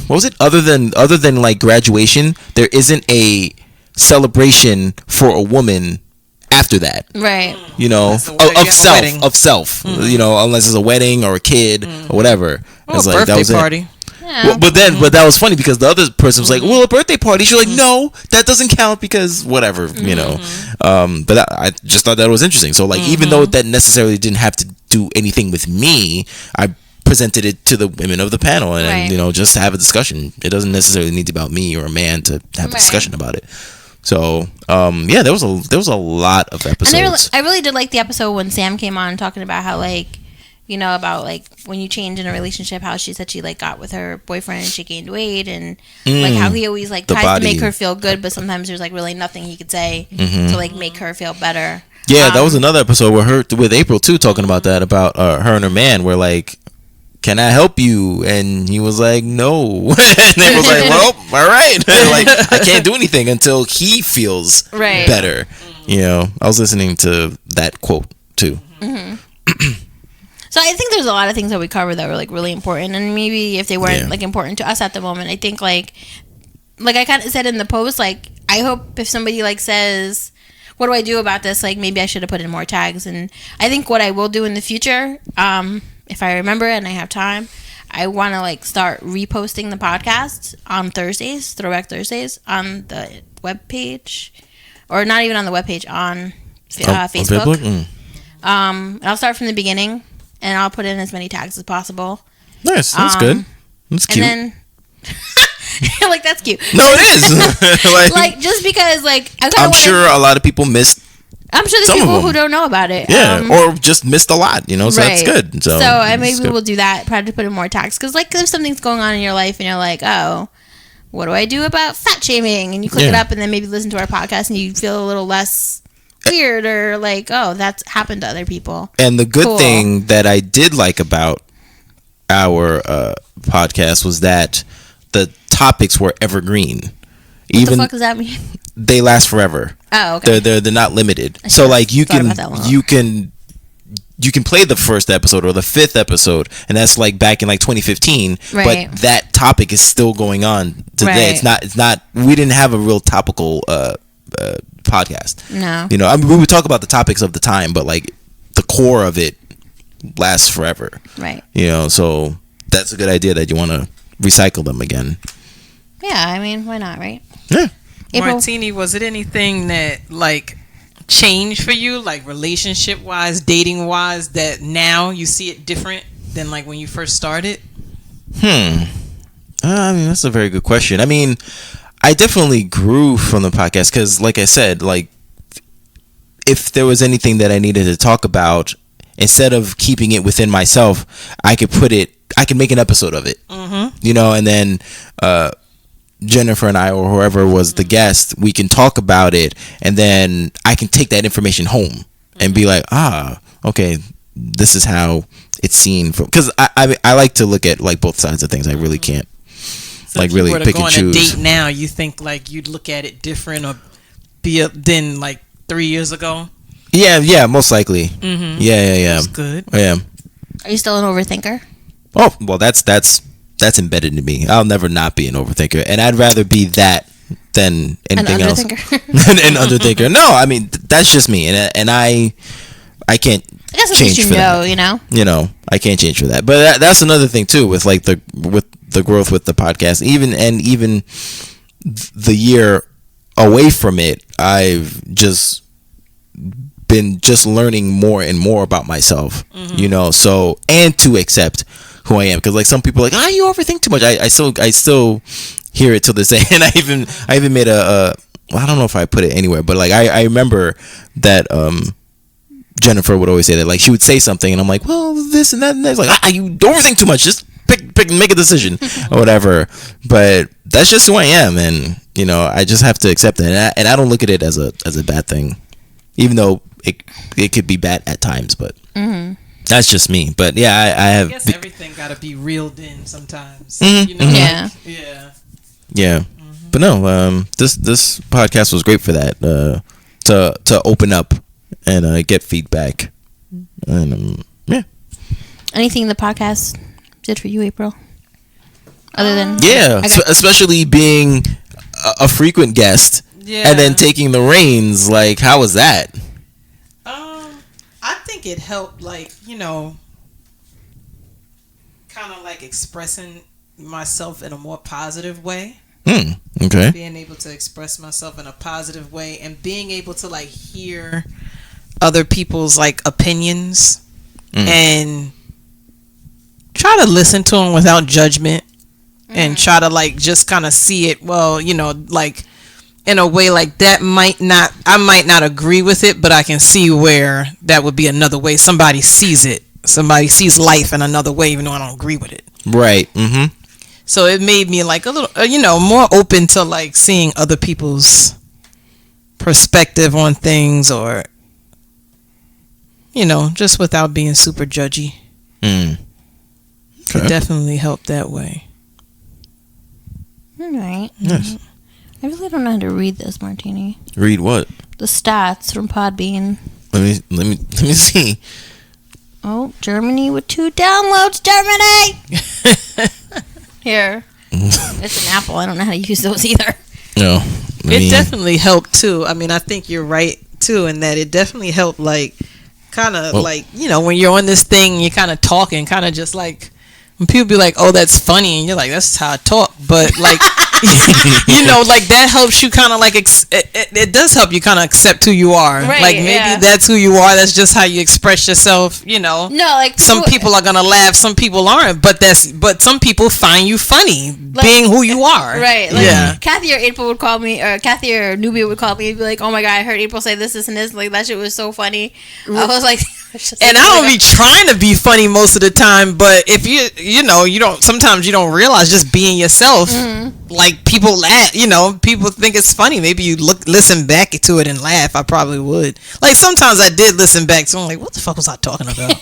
what was it? Other than like graduation, there isn't a celebration for a woman after that, right? Of self, unless it's a wedding or a kid or whatever. It's like birthday party. Yeah. But that was funny because the other person was like, well, a birthday party. She's like, no, that doesn't count because whatever, But I just thought that was interesting. So like, even though that necessarily didn't have to do anything with me, I presented it to the women of the panel and just have a discussion. It doesn't necessarily need to be about me or a man to have a discussion about it. So there was a lot of episodes. And I really did like the episode when Sam came on talking about how about like when you change in a relationship, how she said she like got with her boyfriend and she gained weight, and like how he always like tries to make her feel good, but sometimes there's like really nothing he could say to like make her feel better. Yeah, that was another episode with April too, talking about that, about her and her man, where like, can I help you? And he was like, no. And they was like, well, all right. Like, I can't do anything until he feels better. I was listening to that quote too. So I think there's a lot of things that we covered that were like really important, and maybe if they weren't like important to us at the moment, I think like I kind of said in the post, like, I hope if somebody like says, what do I do about this? Like, maybe I should have put in more tags. And I think what I will do in the future, if I remember and I have time, I want to like start reposting the podcast on Thursdays, Throwback Thursdays, on the webpage, or not even on the webpage, on Facebook. I'll start from the beginning, and I'll put in as many tags as possible. Nice, that's good. That's cute. And then, like, that's cute. No, it is. like just because, like, I'm sure a lot of people missed I'm sure there's people who don't know about it. Yeah, or just missed a lot, so that's good. So maybe we'll do that. Try to put in more tags. Because, like, if something's going on in your life and you're like, oh, what do I do about fat shaming? And you click it up and then maybe listen to our podcast and you feel a little less weird or like, oh, that's happened to other people. And the good thing that I did like about our podcast was that the topics were evergreen. What the fuck does that mean? They last forever. Oh, okay. They're not limited. So like you can play the first episode or the 5th episode, and that's like back in like 2015. Right. But that topic is still going on today. Right. It's not. We didn't have a real topical podcast. No. I mean, we would talk about the topics of the time, but like the core of it lasts forever. Right. So that's a good idea that you want to recycle them again. Yeah, I mean, why not, right? Yeah. April? Martini, was it anything that like changed for you, like relationship wise, dating wise, that now you see it different than like when you first started? I mean, that's a very good question. I mean, I definitely grew from the podcast because, like I said, like if there was anything that I needed to talk about, instead of keeping it within myself, I could make an episode of it. Mm-hmm. And then Jennifer and I, or whoever was the guest, we can talk about it, and then I can take that information home and be like, okay, this is how it's seen from. Because I like to look at like both sides of things. I really can't really pick and choose. A date now, you think like you'd look at it different or than like 3 years ago? Yeah, most likely. Mm-hmm. Yeah. That's good. Yeah. Are you still an overthinker? Oh, well, that's embedded in me. I'll never not be an overthinker, and I'd rather be that than anything else. An underthinker. No, I mean that's just me, and I can't. I guess change for that. I can't change for that. But that's another thing too with like the growth with the podcast. Even the year away from it, I've just been learning more and more about myself. Mm-hmm. So and to accept who I am, because like some people are like, you overthink too much. I still hear it till this day, and I even made I don't know if I put it anywhere, but like I remember that Jennifer would always say that, like she would say something and I'm like, well, this and that, and that's like, you overthink too much, just pick make a decision or whatever. But that's just who I am, and I just have to accept it, and I don't look at it as a bad thing, even though it could be bad at times, but that's just me. But yeah, I guess everything gotta be reeled in sometimes. Mm-hmm. Yeah. Yeah. Mm-hmm. But no, this podcast was great for that. To open up and get feedback. And yeah. Anything the podcast did for you, April? Other than especially being a frequent guest, and then taking the reins. Like, how was that? I think it helped, like, kind of like expressing myself in a more positive way. Okay. Being able to express myself in a positive way and being able to like hear other people's like opinions and try to listen to them without judgment and try to like just kind of see it, well, like in a way like that I might not agree with it, but I can see where that would be another way somebody sees it. Somebody sees life in another way, even though I don't agree with it. Right. Mm-hmm. So it made me like a little, more open to like seeing other people's perspective on things, or, just without being super judgy. Okay. It definitely helped that way. All right. Yes. I really don't know how to read this, Martini. Read what? The stats from Podbean. Let me see. Oh, Germany with 2 downloads. Germany. Here. It's an Apple. I don't know how to use those either. No. It definitely helped too. I mean, I think you're right too in that it definitely helped, like, kind of like, when you're on this thing, you're kind of talking, kind of just like, when people be like, oh, that's funny, and you're like, that's how I talk. But like, You know, like that helps you kind of like it does help you kind of accept who you are. Right, like maybe that's who you are. That's just how you express yourself. You know. No, like some people are gonna laugh, some people aren't. But some people find you funny being who you are. Right. Like, Kathy or April would call me, or Kathy or Nubia would call me and be like, "Oh my god, I heard April say this, and this. Like that shit was so funny." I was like. And I don't be trying to be funny most of the time, but if you know, you don't, sometimes you don't realize just being yourself, like people laugh, you know, people think it's funny. Maybe you listen back to it and laugh. I probably would. Like sometimes I did listen back to it, I'm like, what the fuck was I talking about?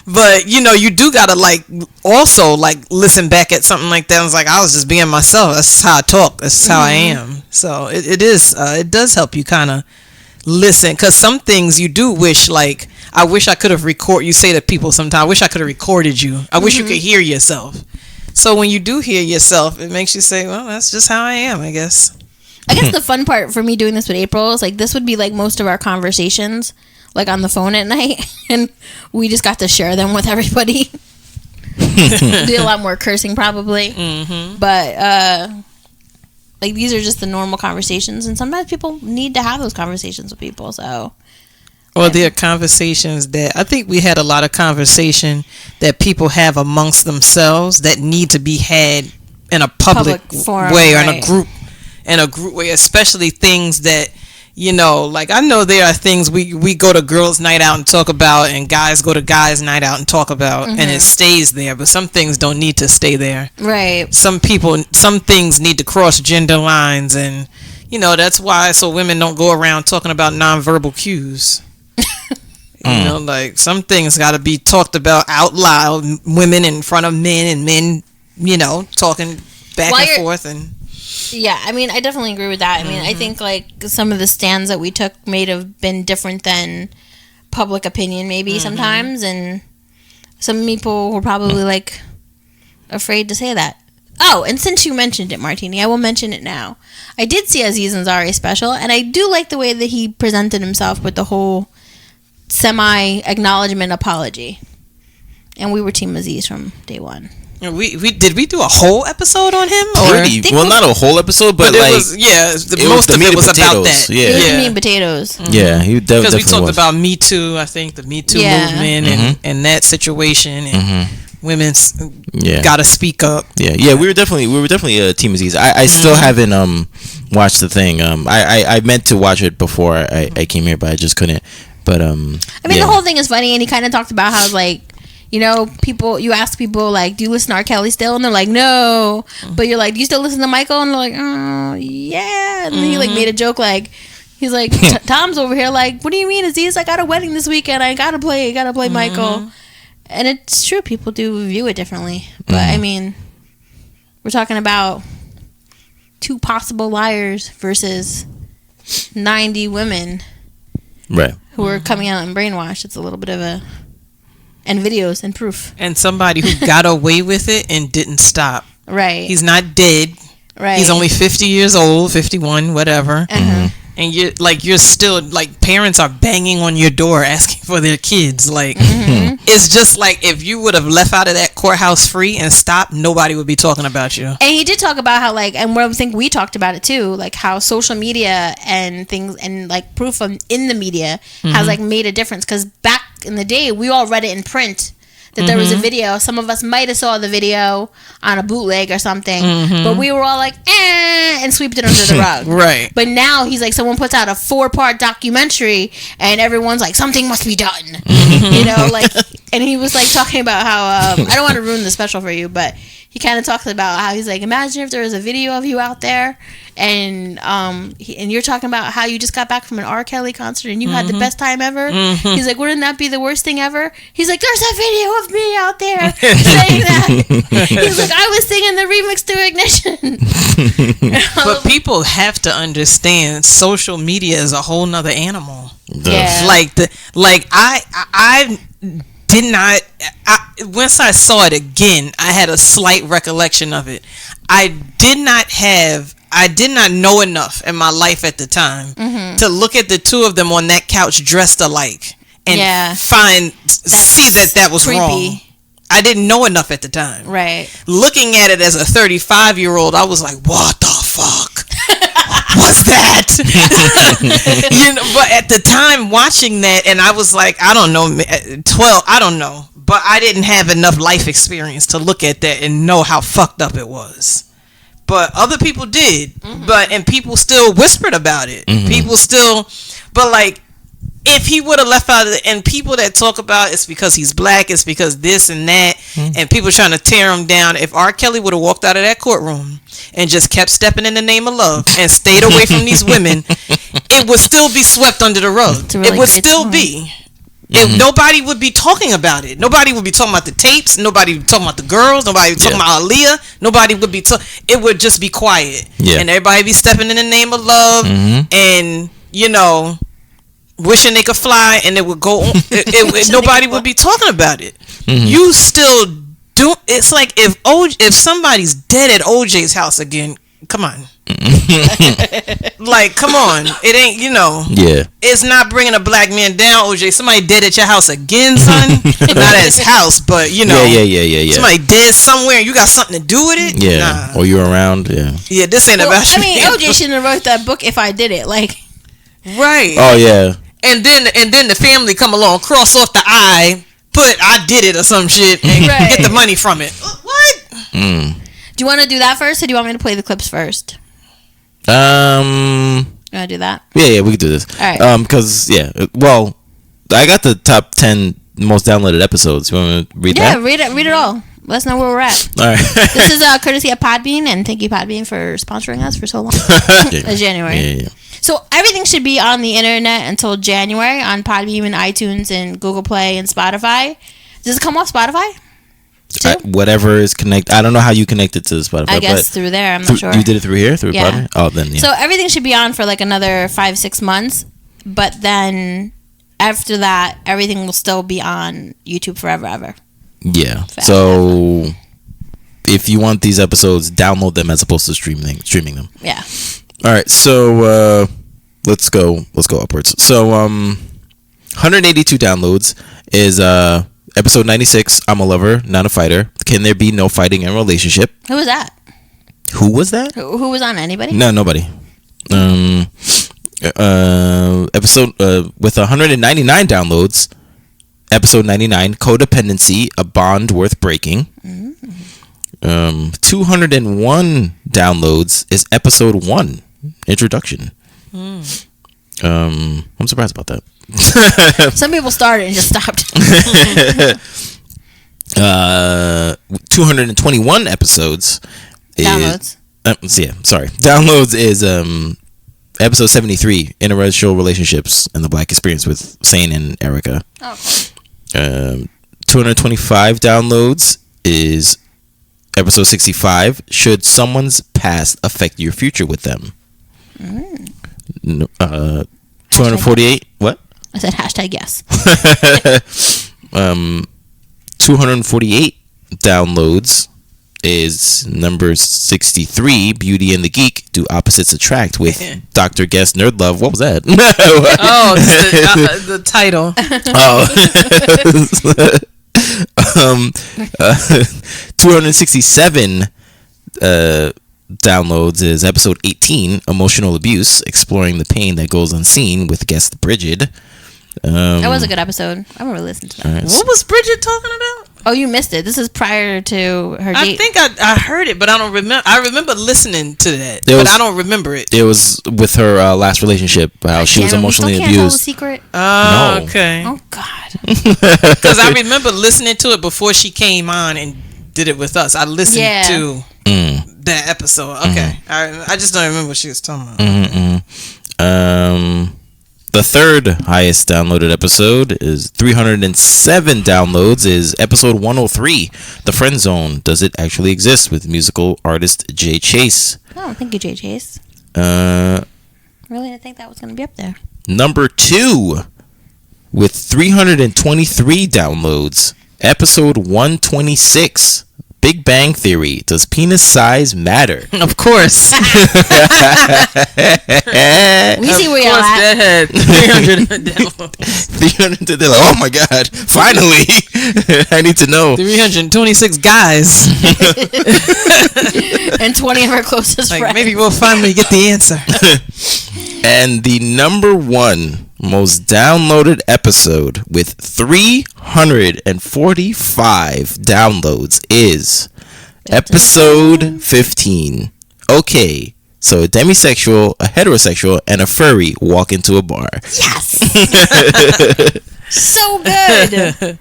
But you know, you do gotta like also like listen back at something like that. I was like, I was just being myself. That's how I talk. That's how I am. So it does help you kind of listen, because some things you do wish, like I wish I could have you say to people sometimes, I wish I could have recorded you. I wish you could hear yourself. So when you do hear yourself, it makes you say, well, that's just how I am, I guess. The fun part for me doing this with April is like this would be like most of our conversations like on the phone at night, and we just got to share them with everybody. Do a lot more cursing probably, but like these are just the normal conversations, and sometimes people need to have those conversations with people. So, well, there are conversations that I think we had a lot of conversation that people have amongst themselves that need to be had in a public forum, way, or in a group way, especially things that, you know, like I know there are things we go to girls' night out and talk about, and guys go to guys' night out and talk about, and it stays there. But some things don't need to stay there. Right. Some things need to cross gender lines, and you know that's why so women don't go around talking about nonverbal cues. You know, like some things got to be talked about out loud. Women in front of men, and men, you know, talking back and forth and. Yeah, I mean, I definitely agree with that. I mean, I think, like, some of the stands that we took may have been different than public opinion, maybe, sometimes, and some people were probably, like, afraid to say that. Oh, and since you mentioned it, Martini, I will mention it now. I did see Aziz Ansari special, and I do like the way that he presented himself with the whole semi-acknowledgement apology. And we were Team Aziz from day one. We do a whole episode on him? Not a whole episode, but like most of it was about that. Yeah, it was meat and potatoes. Yeah, because we talked about Me Too. I think the Me Too movement and that situation and women's got to speak up. Yeah. We were definitely a Team Aziz. I still haven't watched the thing. I meant to watch it before I came here, but I just couldn't. But I mean, the whole thing is funny, and he kind of talked about how like. You know, you ask people, like, do you listen to R. Kelly still? And they're like, no. But you're like, do you still listen to Michael? And they're like, oh, yeah. And then he, like, made a joke, like, he's like, Tom's over here, like, what do you mean, Aziz? I got a wedding this weekend. I gotta play Michael. And it's true, people do view it differently. But, I mean, we're talking about 2 possible liars versus 90 women. Right. Who are coming out and brainwashed. It's a little bit of a... And videos and proof. And somebody who got away with it and didn't stop. Right. He's not dead. Right. He's only 50 years old, 51, whatever. And you're still, like, parents are banging on your door asking for their kids. Like, it's just like if you would have left out of that courthouse free and stopped, nobody would be talking about you. And he did talk about how, like, and I think we talked about it too, like how social media and things and, like, proof in the media has, like, made a difference. Because back in the day, we all read it in print. That there was a video. Some of us might have saw the video on a bootleg or something, but we were all like, and swept it under the rug. Right. But now he's like, someone puts out a 4-part documentary, and everyone's like, something must be done. You know, like, and he was like talking about how I don't want to ruin the special for you, but he kind of talks about how he's like, imagine if there was a video of you out there, and you're talking about how you just got back from an R. Kelly concert and you had the best time ever. He's like, wouldn't that be the worst thing ever? He's like, there's a video of me out there saying that. He's like, I was singing the remix to Ignition. But people have to understand social media is a whole nother animal. Yeah. I did not. Once I saw it again, I had a slight recollection of it. I did not know enough in my life at the time to look at the two of them on that couch dressed alike and see that was creepy. Wrong. I didn't know enough at the time. Right. Looking at it as a 35-year-old, I was like, what the fuck? What's that? But at the time watching that, and I was like, I don't know, 12, I don't know. But I didn't have enough life experience to look at that and know how fucked up it was. But other people did. And people still whispered about it. People still, but like, if he would have left out of and people that talk about it's because he's black, it's because this and that, and people trying to tear him down. If R. Kelly would have walked out of that courtroom and just kept stepping in the name of love and stayed away from these women, it would still be swept under the rug. Really, it would still be. If nobody would be talking about it. Nobody would be talking about the tapes. Nobody would be talking about the girls. Nobody would be talking about Aaliyah. Nobody would be it would just be quiet. And everybody be stepping in the name of love and, wishing they could fly, and it would go on. Nobody would be talking about it. You still do. It's like if somebody's dead at OJ's house again, come on. Like, come on. It ain't, it's not bringing a black man down, OJ. Somebody dead at your house again, son. Not at his house, but yeah. Somebody dead somewhere and you got something to do with it. Or you're around. Yeah, this ain't about you. I mean, OJ shouldn't have wrote that book if I did it. Like, right. Oh yeah. And then the family come along, cross off the I, put I did it or some shit, and get the money from it. What? Do you want to do that first, or do you want me to play the clips first? You want to do that? Yeah, we can do this. All right. Because well, I got the top 10 most downloaded episodes. You want to read that? Yeah, read it all. Let us know where we're at. All right. This is courtesy of Podbean, and thank you, Podbean, for sponsoring us for so long. January. Yeah. So everything should be on the internet until January on Podbean and iTunes and Google Play and Spotify. Does it come off Spotify? Whatever is connected. I don't know how you connected to Spotify. I guess through there. I'm not sure. You did it through here? Through Podbean? Oh, then yeah. So everything should be on for like another 5-6 months. But then after that, everything will still be on YouTube forever, ever. Yeah. So if you want these episodes, download them as opposed to streaming them. Yeah. All right. So let's go upwards. So 182 downloads is episode 96. I'm a lover, not a fighter. Can there be no fighting in a relationship? Who was that? Who was that? Who was on? Anybody? No, nobody. Episode with 199 downloads. Episode 99, Codependency, a bond worth breaking. 201 downloads is episode 1, Introduction. I'm surprised about that. Some people started and just stopped. 221 episodes Downloads. Downloads is episode 73, Interracial Relationships and the Black Experience with Sane and Erica. 225 downloads is episode 65, Should Someone's Past Affect Your Future with Them? 248, what? I said hashtag yes. 248 downloads is number 63, Beauty and the Geek, Do Opposites Attract, with Dr. Guest Nerd Love. What was that? The title. 267 downloads is episode 18, Emotional Abuse, Exploring the Pain That Goes Unseen, with guest Bridget. That was a good episode. I'm gonna listen to that. Right. What was Bridget talking about? Oh, you missed it. This is prior to her date. I think I heard it, but I don't remember. I remember listening to that, but I don't remember it. It was with her last relationship, how she was emotionally abused. Hold a secret. No. Okay. Oh God. Because I remember listening to it before she came on and did it with us. I listened to that episode. Okay. I just don't remember what she was talking about. The third highest downloaded episode is 307 downloads is episode 103, The Friend Zone, Does It Actually Exist, with musical artist Jay Chase. Oh, thank you, Jay Chase. Really didn't think that was going to be up there. Number 2 with 323 downloads, episode 126, Big Bang Theory. Does penis size matter? Of course. We see where y'all at. 300 downloads. 300. They're like, oh my god! Finally, I need to know. 326 guys. And 20 of our closest friends. Maybe we'll finally get the answer. And the number one most downloaded episode with 345 downloads is episode 15. Okay, so a demisexual, a heterosexual, and a furry walk into a bar. Yes. So good.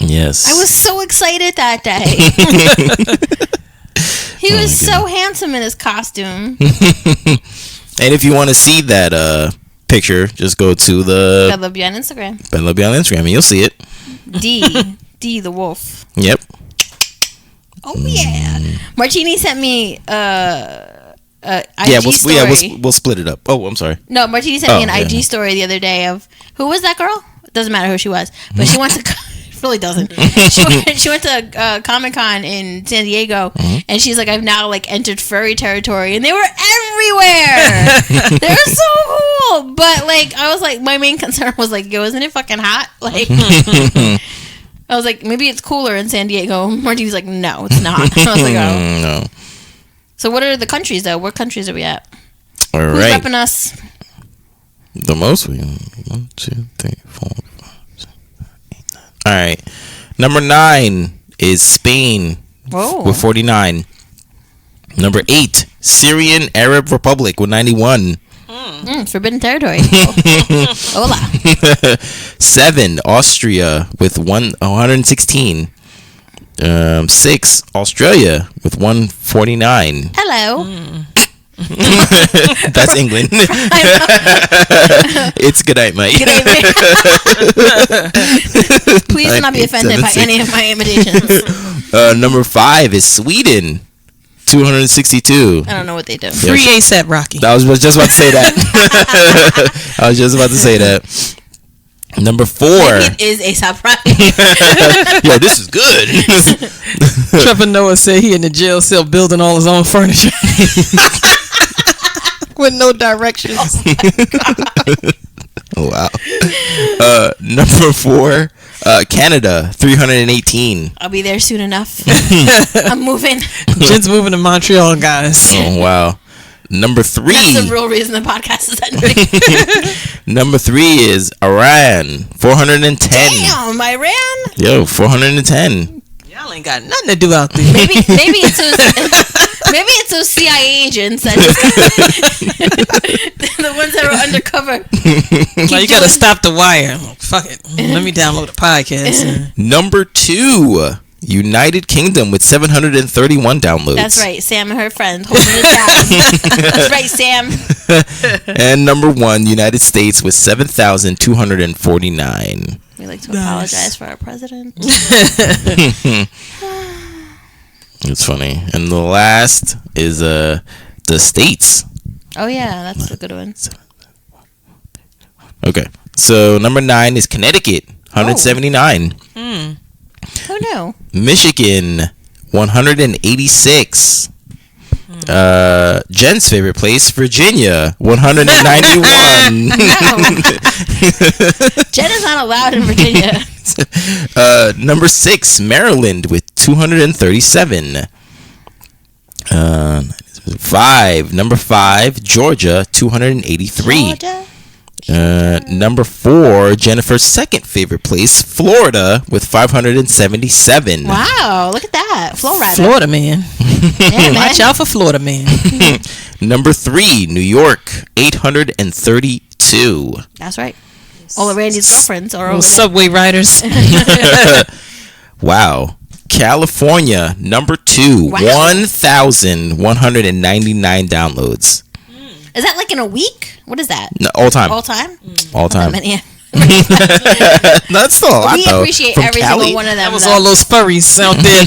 Yes. I was so excited that day. He was so handsome in his costume. And if you want to see that picture, just go to the BedLoveBeyond Instagram. BedLoveBeyond Instagram, and you'll see it. D the wolf. Yep. Oh yeah. Martini sent me IG story. We'll split it up. Oh, I'm sorry. No, Martini sent me an IG story the other day of who was that girl? It doesn't matter who she was, but she went to. It really doesn't. She went to Comic-Con in San Diego, and she's like, I've now like entered furry territory, and they were everywhere. They were so cool, but like I was like, my main concern was like, yo, isn't it fucking hot? Like, I was like, maybe it's cooler in San Diego. Martini's like, no, it's not. I was like, oh no. So what are the countries though? What countries are we at? All Who's right. repping us? The most we 1, 2, 3, 4, 5, 6, 7, 8, 9. All right. Number 9 is Spain with 49. Number 8, Syrian Arab Republic with 91. Forbidden territory. Hola. 7, Austria with 116. 6, Australia with 149. Hello. That's England. It's good night, mate. Good night, mate. Please do not be offended by any of my imitations. Number 5 is Sweden. 262. I don't know what they do. Free ASAP Rocky. I was just about to say that. Number 4. Maybe it is A$AP Rocky. Yo, this is good. Trevor Noah said he in the jail cell building all his own furniture. With no directions. Oh, wow. Number 4, Canada, 318. I'll be there soon enough. I'm moving. Jen's moving to Montreal, guys. Oh, wow. Number 3. That's the real reason the podcast is ending. Number 3 is Iran, 410. Damn, Iran. Yo, 410. Y'all ain't got nothing to do out there. Maybe it's those CIA agents that just the ones that are undercover. Well, you gotta stop the wire. Fuck it. Let me download a podcast. Number 2, United Kingdom with 731 downloads. That's right, Sam and her friend holding it down. That's right, Sam. And number 1, United States with 7,249. We like to apologize for our president. It's funny. And the last is the States. Oh yeah, that's a good one. Okay. So number 9 is Connecticut, 179. Oh no. Michigan, 186. Jen's favorite place, Virginia, 191. No. Jen is not allowed in Virginia. Number 6, Maryland with 237. Number 5, Georgia, 283. Georgia? Number 4, Jennifer's second favorite place, Florida, with 577. Wow, look at that. Florida. Florida man. Yeah, man. Watch out for Florida man. Number 3, New York, 832. That's right. All of Randy's girlfriends are over there. Subway riders. Wow. California, number 2, Wow. 1,199 downloads. Is that like in a week? What is that? No, all time. All time? All time. Not that many. That's still a lot, We though. appreciate From every Cali? single one of them. That was though. all those furries out there.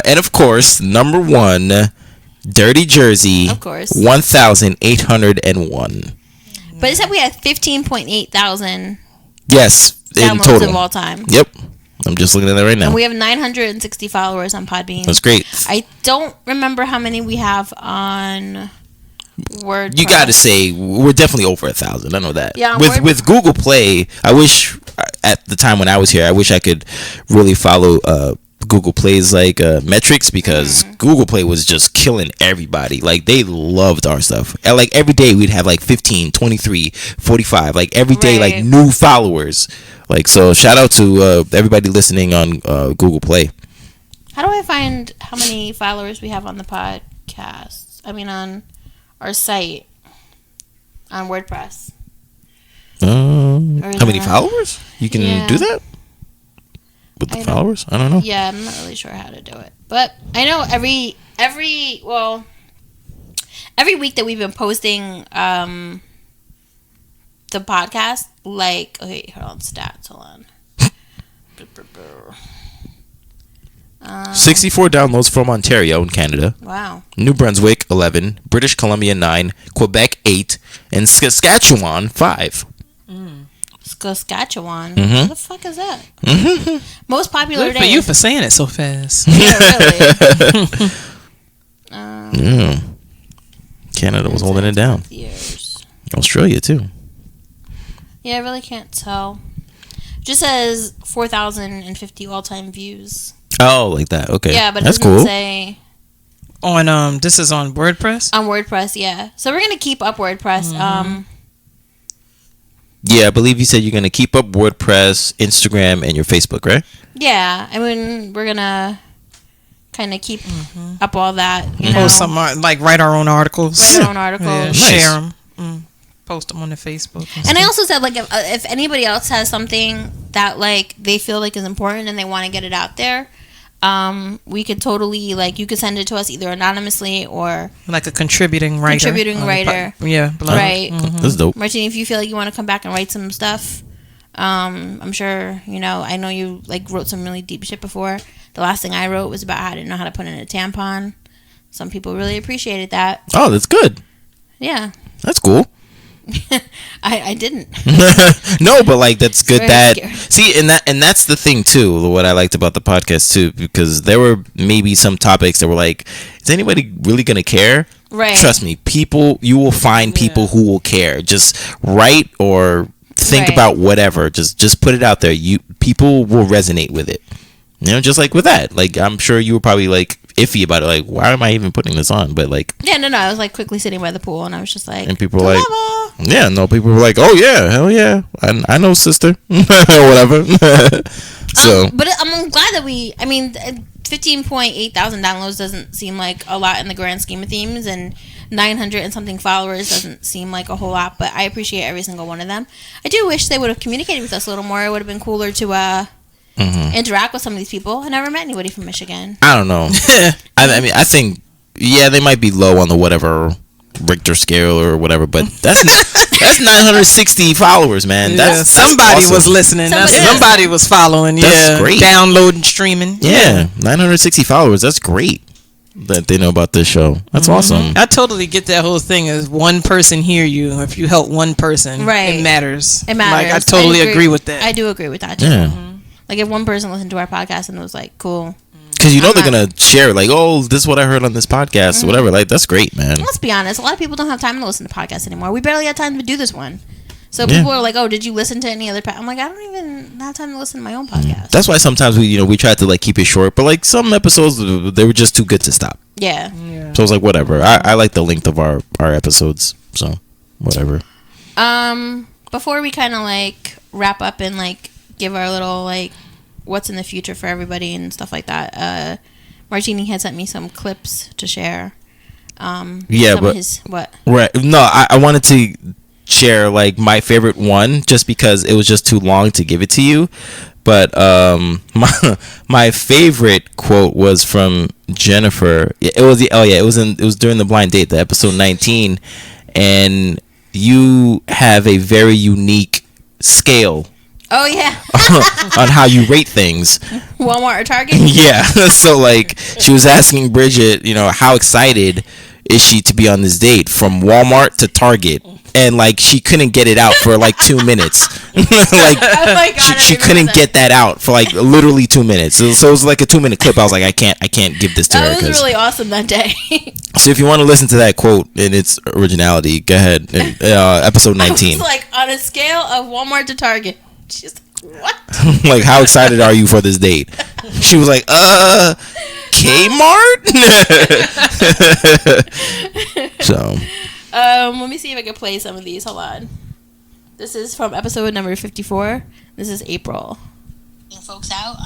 And of course, number 1, Dirty Jersey. Of course. 1,801. But it said we had 15.8 thousand Yes, in downloads total. of all time. Yep. I'm just looking at it right now. And we have 960 followers on Podbean. That's great. I don't remember how many we have on WordPress. You got to say we're definitely over 1,000. I know that. Yeah. With Google Play, I wish at the time when I was here, I wish I could really follow Google Play's like metrics, because Google Play was just killing everybody. Like they loved our stuff. And like every day we'd have like 15, 23, 45. Like every day, like new followers. Like, so shout out to everybody listening on Google Play. How do I find how many followers we have on the podcast? I mean, on our site, on WordPress. How many followers? You can do that with the followers? I don't know. Yeah, I'm not really sure how to do it. But I know every week that we've been posting the podcast, like, okay, hold on, stats, hold on. 64 downloads from Ontario in Canada. Wow. New Brunswick 11, British Columbia 9, Quebec 8, and Saskatchewan 5. Saskatchewan. What the fuck is that? Most popular Good day. for you for saying it so fast. Yeah, really. Canada was holding it down. Years. Australia too. Yeah, I really can't tell. Just says 4,050 all-time views. Oh, like that. Okay. Yeah, but it that's doesn't cool. say On this is on WordPress. on WordPress. Yeah, so we're gonna keep up WordPress. Yeah, I believe you said you're gonna keep up WordPress, Instagram, and your Facebook, right? Yeah, I mean we're gonna kind of keep up all that. You know, Post some like write our own articles. write our own articles. Yeah, Nice. share them. Post them on the Facebook. And I also said, like, if anybody else has something that, like, they feel like is important and they want to get it out there, we could totally, like, you could send it to us either anonymously or Like a contributing writer. Yeah. Blog. Right. That's dope. Martini, if you feel like you want to come back and write some stuff, I'm sure, you know, I know you, like, wrote some really deep shit before. The last thing I wrote was about how I didn't know how to put in a tampon. Some people really appreciated that. Oh, that's good. Yeah. That's cool. I didn't. No, but like that's good. Very That scary. see, and that's the thing too. What I liked about the podcast too, because there were maybe some topics that were like, is anybody really gonna care? Right. Trust me, you will find people who will care. Just write or think about whatever. Just put it out there. People will resonate with it. You know, just like with that. Like I'm sure you were probably like iffy about it. Like, why am I even putting this on? But like, Yeah, no, I was like quickly sitting by the pool and I was just like, and people were like, "Dilemma." yeah, no, people were like, oh yeah, hell yeah, I know, sister, or whatever. So, but I'm glad that 15.8 thousand downloads doesn't seem like a lot in the grand scheme of things, and 900 and something followers doesn't seem like a whole lot, but I appreciate every single one of them. I do wish they would have communicated with us a little more. It would have been cooler to interact with some of these people. I never met anybody from Michigan. I don't know. I mean, I think, yeah, they might be low on the whatever Richter scale or whatever, but that's 960 followers, man. That's somebody awesome. was listening. Somebody was following. That's great. Downloading, streaming. Yeah, 960 followers. That's great that they know about this show. That's awesome. I totally get that whole thing. Is one person hear you? If you help one person, Right. it matters. It matters. Like I totally agree with that. I do agree with that too. Yeah. Like if one person listened to our podcast and was like, cool. Because they're gonna share like, oh, this is what I heard on this podcast, whatever. Like that's great, man. Let's be honest. A lot of people don't have time to listen to podcasts anymore. We barely had time to do this one. So people are like, "Oh, did you listen to any other?" I'm like, I don't even have time to listen to my own podcast. That's why sometimes we try to like keep it short, but like some episodes they were just too good to stop. Yeah. So I was like, whatever. I like the length of our episodes, so whatever. Before we kind of like wrap up and like give our little like what's in the future for everybody and stuff like that, Martini had sent me some clips to share. Yeah, but right. No, I wanted to share like my favorite one just because it was just too long to give it to you. But my favorite quote was from Jennifer. It was during the blind date, the episode 19, and you have a very unique scale. Oh yeah. On how you rate things. Walmart or Target? Yeah. So like she was asking Bridget, how excited is she to be on this date from Walmart to Target, and like she couldn't get it out for like 2 minutes. Like Oh my God, she couldn't get that out for like literally 2 minutes. So it was like a 2-minute clip. I was like, I can't give this to her. That was really awesome that day. So if you want to listen to that quote in its originality, go ahead. Episode 19. I was like, on a scale of Walmart to Target. She's like, what? Like, how excited are you for this date? She was like, Kmart? So. Let me see if I can play some of these. Hold on. This is from episode number 54. This is April. Folks out.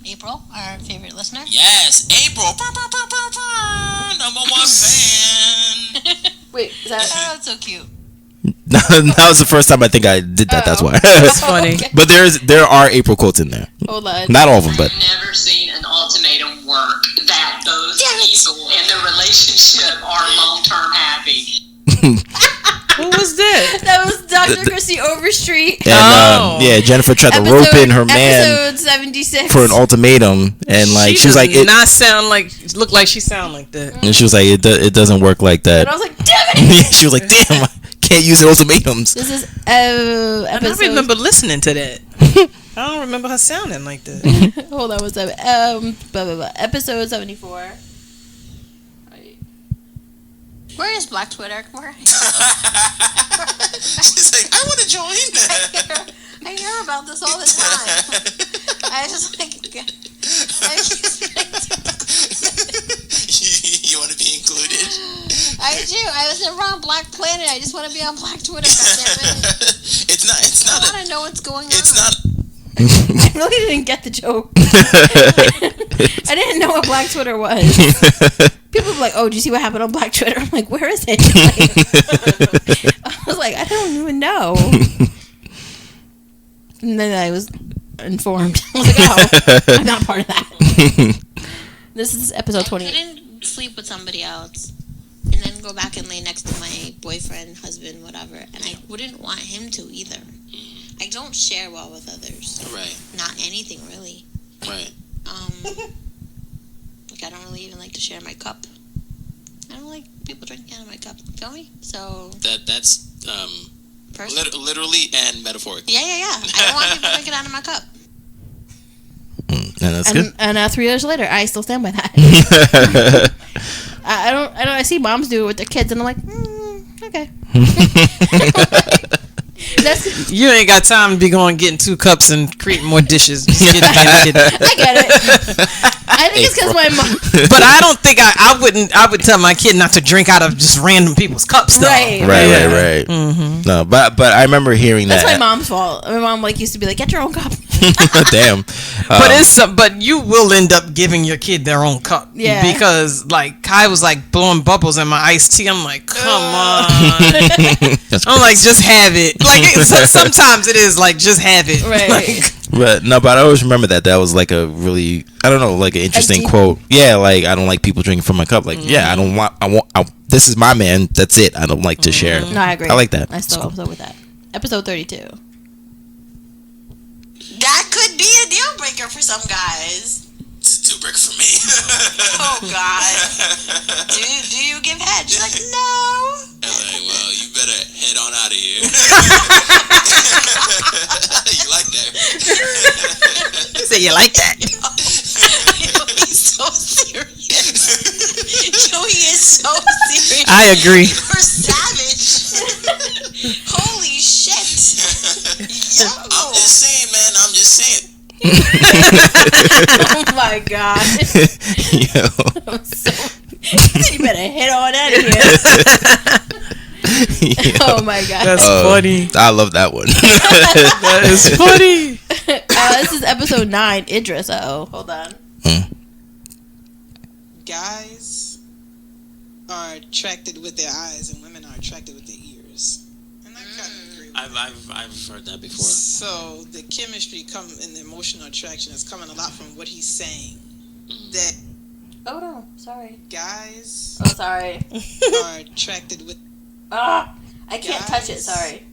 April, our favorite listener. Yes, April. Number one fan. Wait, is that? Oh, that's so cute. That was the first time I think I did that. That's why. That's funny. Okay. But there are April quotes in there. Hold on. Not all of them, but. I've never seen an ultimatum work that both people in the relationship are long-term happy. Who was that? That was Dr. Christy Overstreet. And yeah, Jennifer tried to rope in her man Episode 76. for an ultimatum, and like she was like, it not sound like, look like she sound like that. and she was like, it doesn't work like that. And I was like, damn it! She was like, damn, I can't use ultimatums. This is I episode. remember listening to that. I don't remember her sounding like that. Hold on, what's up? Blah, blah, blah. Episode 74. Right. Where is Black Twitter? Where? She's like, I want to join. I hear about this all the time. I just like. You want to be included? I do. I was around Black Planet. I just want to be on Black Twitter. Goddammit. It's not. I want to know what's going on. It's not. I really didn't get the joke. I didn't know what Black Twitter was. People were like, oh, did you see what happened on Black Twitter? I'm like, where is it? I was like, I don't even know. And then I was informed. I was like, oh, I'm not part of that. This is episode 20. I couldn't sleep with somebody else and then go back and lay next to my boyfriend, husband, whatever. And I wouldn't want him to either. I don't share well with others. Right. Not anything, really. Right. Like, I don't really even like to share my cup. I don't like people drinking out of my cup. Feel me? So... That's literally and metaphorically. Yeah. I don't want people drinking out of my cup. And that's good. And 3 years later, I still stand by that. I see moms do it with their kids, and I'm like, okay. That's, You ain't got time to be going getting 2 cups and creating more dishes. Just kidding. I get it. I think it's because my mom. But I don't think I would tell my kid not to drink out of just random people's cups, though. Right. Right. Mm-hmm. No, but I remember hearing That's that. my mom's fault. My mom used to be like, get your own cup. Damn. But you will end up giving your kid their own cup. Yeah. Because like Kai was like blowing bubbles in my iced tea. I'm like, come on. I'm like, just have it. Like sometimes it is like, just have it. Right. Like, But I always remember that was like a really, I don't know, like an interesting quote. Yeah, like I don't like people drinking from my cup. Like, yeah, I this is my man. That's it. I don't like to share. No, I agree. I like that. I still go with that. Episode 32. That could be a deal breaker for some guys. It's a deal breaker for me. Oh, God. Do you give head? She's like, no. I'm like, well, you better head on out of here. You like that? you say you like that. He's so serious. Joey is so serious. I agree. You're savage. Holy shit. Yo. I'm just saying, man. I'm just saying. Oh my god. Yo. You better head on out of here. Oh my god. That's funny. I love that one. That is funny. This is episode 9. Idris. Hold on. Guys are attracted with their eyes and women are attracted with their ears. And I kind of agree with I've heard that before. So the chemistry and the emotional attraction is coming a lot from what he's saying. That Oh no, sorry. guys Oh, sorry. are attracted with I can't touch it. Sorry.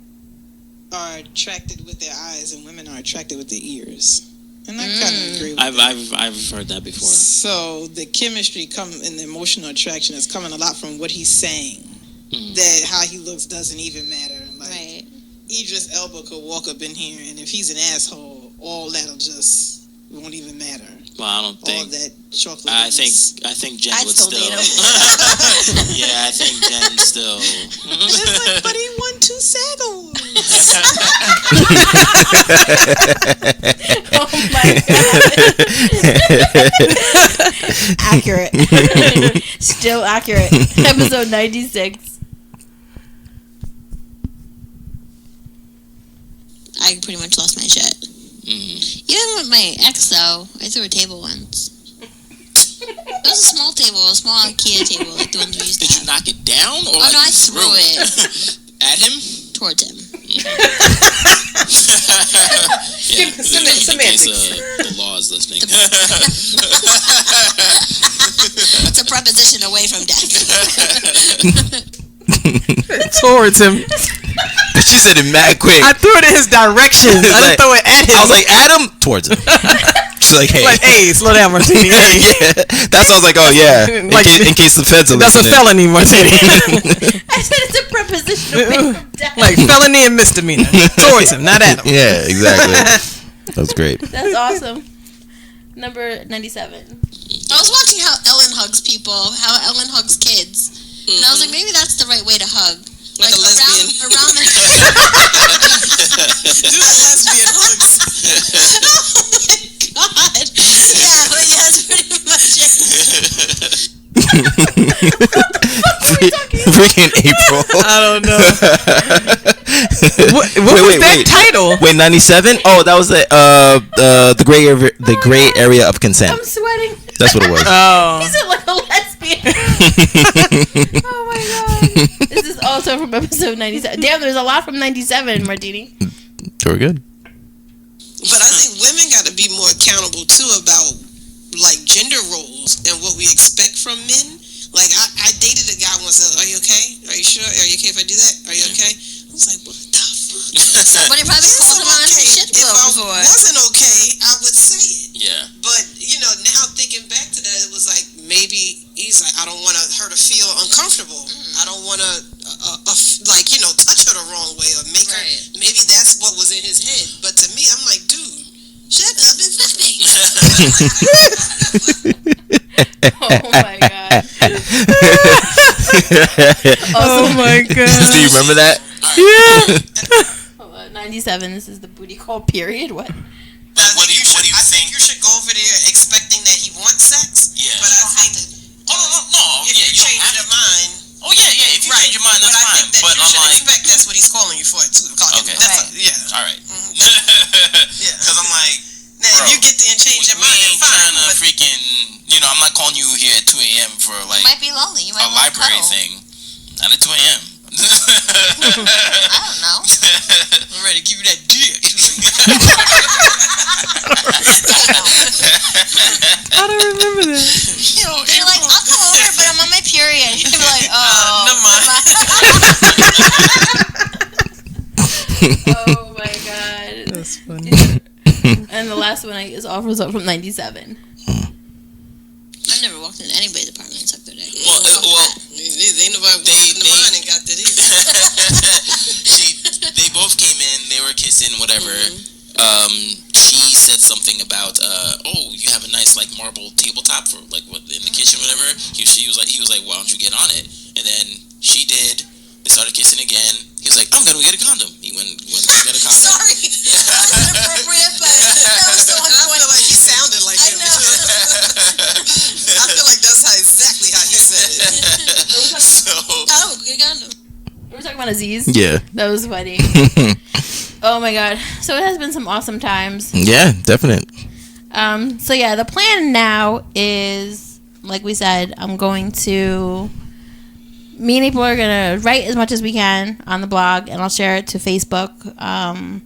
are attracted with their eyes and women are attracted with their ears. And I kind of agree with I've heard that before. So the chemistry and the emotional attraction is coming a lot from what he's saying. That how he looks doesn't even matter. Like, Right. Idris Elba could walk up in here, and if he's an asshole, all that'll just won't even matter. Well, I don't think. All that chocolate. I think Jen I'd would still still. date him. Yeah, I think Jen still. It's like, but he won 2 SAG awards. Oh my god. Accurate. Still accurate. Episode 96. I pretty much lost my shit. Even with my ex, though, I threw a table once. It was a small table, a small IKEA table, like the ones we used to Did you have. knock it down or Oh, like no, I you threw it at him? towards him. Yeah, Semantics. in case the law is listening. It's a preposition away from death. Towards him. She said it mad quick. I threw it in his direction. I didn't Like- throw it at him. I was like, Adam, towards him. She's like, hey. Like, hey, slow down, Martini. Hey. Yeah, that's what I was like, oh yeah, Like- in case the feds are That's a listening. felony, Martini. I said it's a preposition away from death. Like felony and misdemeanor. Towards him, not at him. Yeah, exactly. That was great. That's awesome. Number 97. I was watching how Ellen hugs people, how Ellen hugs kids. And I was like, maybe that's the right way to hug. Like a lesbian. Around the... Do the lesbian hugs. Oh my god. Yeah, but yeah, that's pretty much it. Freaking April. I don't know. What was that title? Wait, 97? Oh, that was the gray area of consent. I'm sweating. That's what it was. Oh. He's like a lesbian. Oh my god. This is also from episode 97. Damn, there's a lot from 97, Martini. We're good. But I think women got to be more accountable too about like gender roles and what we expect from men. Like I dated a guy once. Said, "Are you okay? Are you sure? Are you okay if I do that? Are you okay?" I was like, "What the fuck?" Somebody probably Yes, called him I'm on okay. shit If I before. wasn't okay, I would say it. Yeah. But now thinking back to that, it was like maybe he's like, I don't want her to feel uncomfortable. I don't want to touch her the wrong way or make her. Maybe that's what was in his head. But to me, I'm like, dude, shut up and fuck me. Oh my god. Oh my god. Do you remember that? Yeah. Hold on, 97. This is the booty call period. What? What do you I think? think you should go over there expecting that he wants sex. Yeah. But I think No. if Yeah, you change your mind. Oh yeah. If you change your mind, that's but I fine. think that But you I'm should like, expect that's what he's calling you for too. Okay. Yeah. all right. Yeah. Because I'm like, Now, if bro, you get there and change your we mind, ain't fine. trying to But freaking. I'm not calling you here at 2 a.m. for like You might be lonely. You a might want to library cuddle. thing. Not at 2 a.m. I don't know. I'm ready to give you that dick. I don't remember that. You're like, I'll come over, but I'm on my period. You'd be like, oh, never mind. Oh my god. That's funny. And the last one is offers up from 97. I've never walked into anybody's apartment and sucked their dick. Well, Ain't nobody walked in the mine and got that either. they both came in. They were kissing, whatever. She said something about, you have a nice like marble tabletop for like what in the kitchen, whatever. He was like, why don't you get on it? And then she did. They started kissing again. He was like, I'm gonna go get a condom. He went to get a condom. Sorry. That was inappropriate, but that was so I feel important. like he sounded like I him. know. I feel like that's exactly how he said it. So Oh, good condom. We're talking about Aziz. Yeah. That was funny. Oh my god. So it has been some awesome times. Yeah, definite. So yeah, the plan now is, like we said, me and April are gonna write as much as we can on the blog, and I'll share it to Facebook. And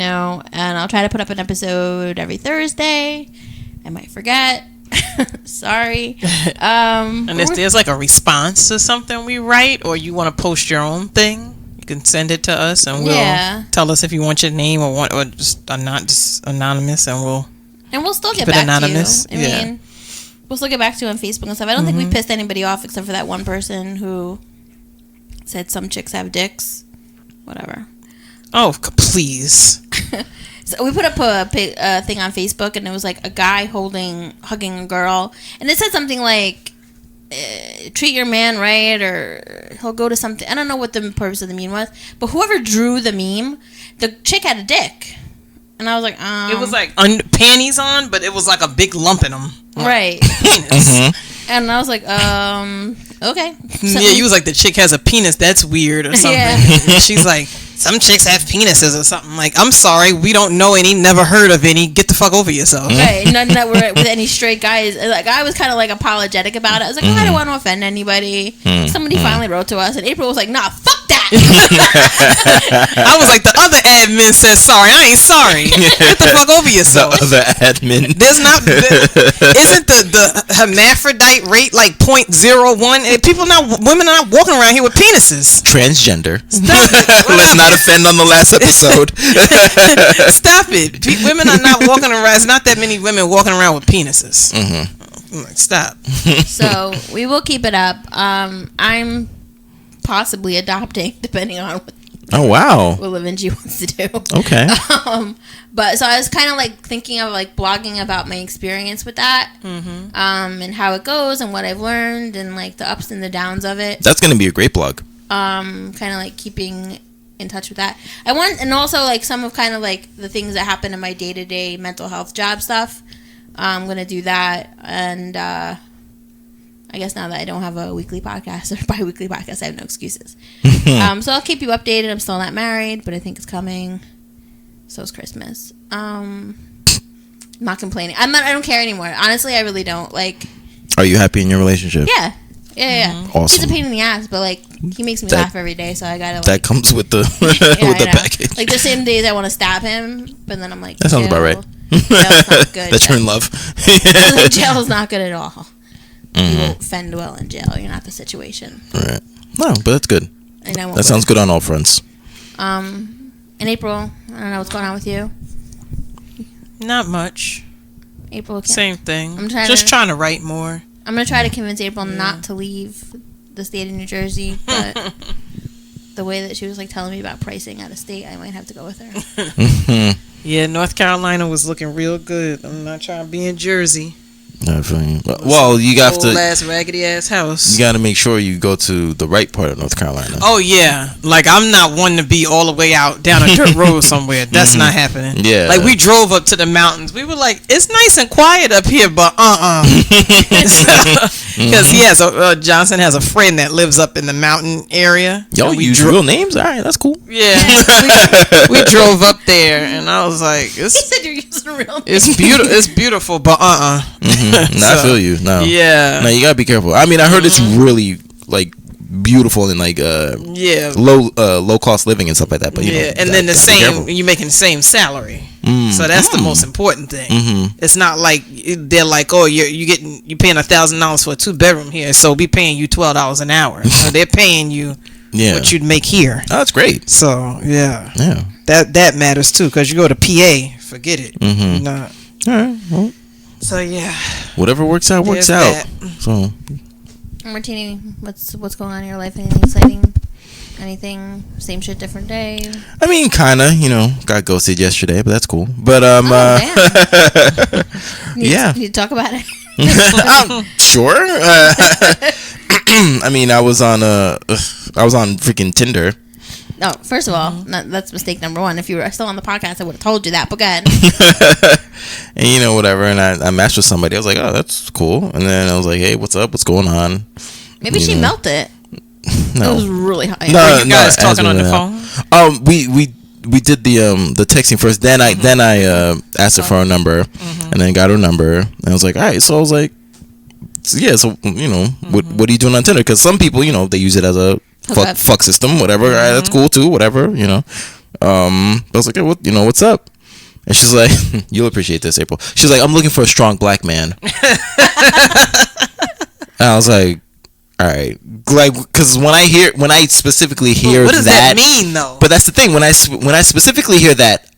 I'll try to put up an episode every Thursday. I might forget. Sorry. And if there's like a response to something we write, or you want to post your own thing, can send it to us, and we'll tell us if you want your name or just anonymous, and we'll still get back anonymous. To you. I mean, we'll still get back to you on Facebook and stuff. I don't think we pissed anybody off except for that one person who said some chicks have dicks. Whatever. Oh, please. So we put up a thing on Facebook, and it was like a guy hugging a girl, and it said something like, treat your man right, or he'll go to something. I don't know what the purpose of the meme was, but whoever drew the meme, the chick had a dick, and I was like, it was like panties on, but it was like a big lump in them, right? Penis. And I was like, okay. Yeah, you was like, the chick has a penis. That's weird or something. Yeah. She's like, some chicks have penises or something. Like, I'm sorry, we don't know any, never heard of any. Get the fuck over yourself. Right, none that were with any straight guys. Like, I was kind of like apologetic about it. I was like, I don't want to offend anybody. Somebody finally wrote to us, and April was like, nah, fuck that. I was like, the other admin says sorry. I ain't sorry. Get the fuck over yourself. The other admin. Isn't the hermaphrodite rate like 0.01? Women are not walking around here with penises. Transgender. Stop it. Let's not offend on the last episode. Stop it. Women are not walking around. There's not that many women walking around with penises. Like, stop. So we will keep it up. I'm possibly adopting, depending on what Livingy wants to do. Okay. But so I was kind of like thinking of like blogging about my experience with that, and how it goes and what I've learned and like the ups and the downs of it. That's going to be a great blog. Kind of like keeping in touch with that. I want, and also like some of kind of like the things that happen in my day-to-day mental health job stuff. I'm going to do that, and I guess now that I don't have a weekly podcast or bi-weekly podcast, I have no excuses. So I'll keep you updated. I'm still not married, but I think it's coming. So is Christmas. I'm not complaining. I don't care anymore. Honestly, I really don't. Like, are you happy in your relationship? Yeah. Awesome. He's a pain in the ass, but like he makes me laugh every day, so I gotta. Like, that comes with the with the package. Like there's some days I want to stab him, but then I'm like, that sounds about right. Jail's not good. That you're in love. Jail's not good at all. You won't fend well in jail. You're not the situation. Right. No, but that's good. That sounds good on all fronts. In April, I don't know what's going on with you. Not much. April. Same thing. I'm trying to write more. I'm going to try to convince April not to leave the state of New Jersey, but the way that she was like telling me about pricing out of state, I might have to go with her. Yeah, North Carolina was looking real good. I'm not trying to be in Jersey. Well, you got to old-ass, raggedy-ass house. You got to make sure you go to the right part of North Carolina. Oh, yeah. Like, I'm not one to be all the way out down a dirt road somewhere. That's not happening. Yeah. Like, we drove up to the mountains. We were like, it's nice and quiet up here, but Because Johnson has a friend that lives up in the mountain area. Yo, you use real names? All right, that's cool. Yeah. we drove up there, and I was like, he said you're using real names. It's beautiful, but I feel you. No. Yeah. No, you gotta be careful. I mean, I heard it's really like beautiful and like low cost living and stuff like that. But and then you're making the same salary. So that's the most important thing. It's not like they're like, oh, you're paying $1,000 for a 2-bedroom here, so we paying you $12 an hour. So they're paying you what you'd make here. Oh, that's great. So that matters too, because you go to PA, forget it. Not. All right. Well. So whatever works out works out. So, Martini, what's going on in your life? Anything exciting? Anything? Same shit, different day? I mean, kinda. Got ghosted yesterday, but that's cool. But Need to talk about it. Sure. I mean, I was on freaking Tinder. No, first of all, that's mistake number one. If you were still on the podcast, I would have told you that. But go ahead. And whatever. And I matched with somebody. I was like, oh, that's cool. And then I was like, hey, what's up? What's going on? Maybe she melted. No, it was really high. Were you guys talking on the phone? We did the texting first. Then I asked her for her number, and then got her number. And I was like, all right. So I was like, so what are you doing on Tinder? Because some people, they use it as a fuck system, whatever. All right, that's cool too, whatever. I was like, hey, what's up? And she's like, you'll appreciate this, April. She's like, I'm looking for a strong black man. And I was like, all right, like, because when I specifically hear what does that mean though? But that's the thing, when I specifically hear that,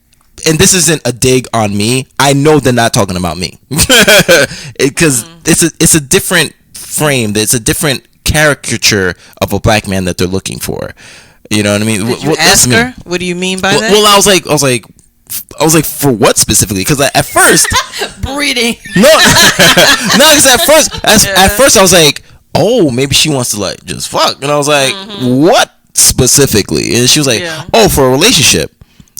and this isn't a dig on me, I know they're not talking about me, because it's a different frame. It's a different caricature of a black man that they're looking for. You know what I mean? Did you ask her? What do you mean by that? Well, I was like, for what specifically? Because at first, breeding. No, because at first I was like, oh, maybe she wants to like just fuck, and I was like, what specifically? And she was like, oh, for a relationship,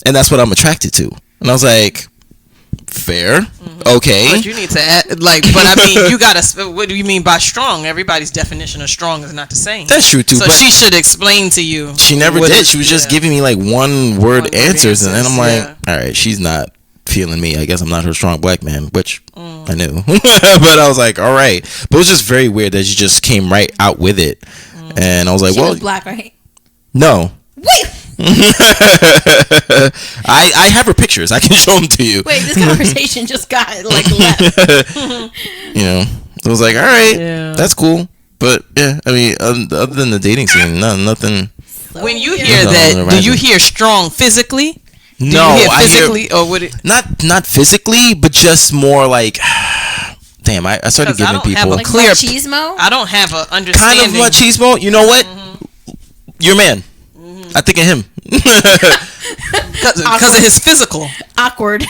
and that's what I'm attracted to. And I was like, fair, okay. But you need to add, like, but I mean, you gotta. What do you mean by strong? Everybody's definition of strong is not the same. That's true too. So but she should explain to you. She never did. She was just giving me like one word answers, and then I'm like, all right, she's not feeling me. I guess I'm not her strong black man, which I knew. But I was like, all right. But it was just very weird that she just came right out with it, and I was like, she well, was black, right? No. Wait. I have her pictures. I can show them to you. Wait, this conversation just got like left. You know, I was like, all right, that's cool. But yeah, I mean, other than the dating scene, nothing. When you hear that, do you hear strong physically? No, I hear or would it not physically, but just more like. Damn, I started giving people like clear machismo. I don't have a understanding. Kind of machismo. You know what? Your man. I think of him because of his physical. Awkward.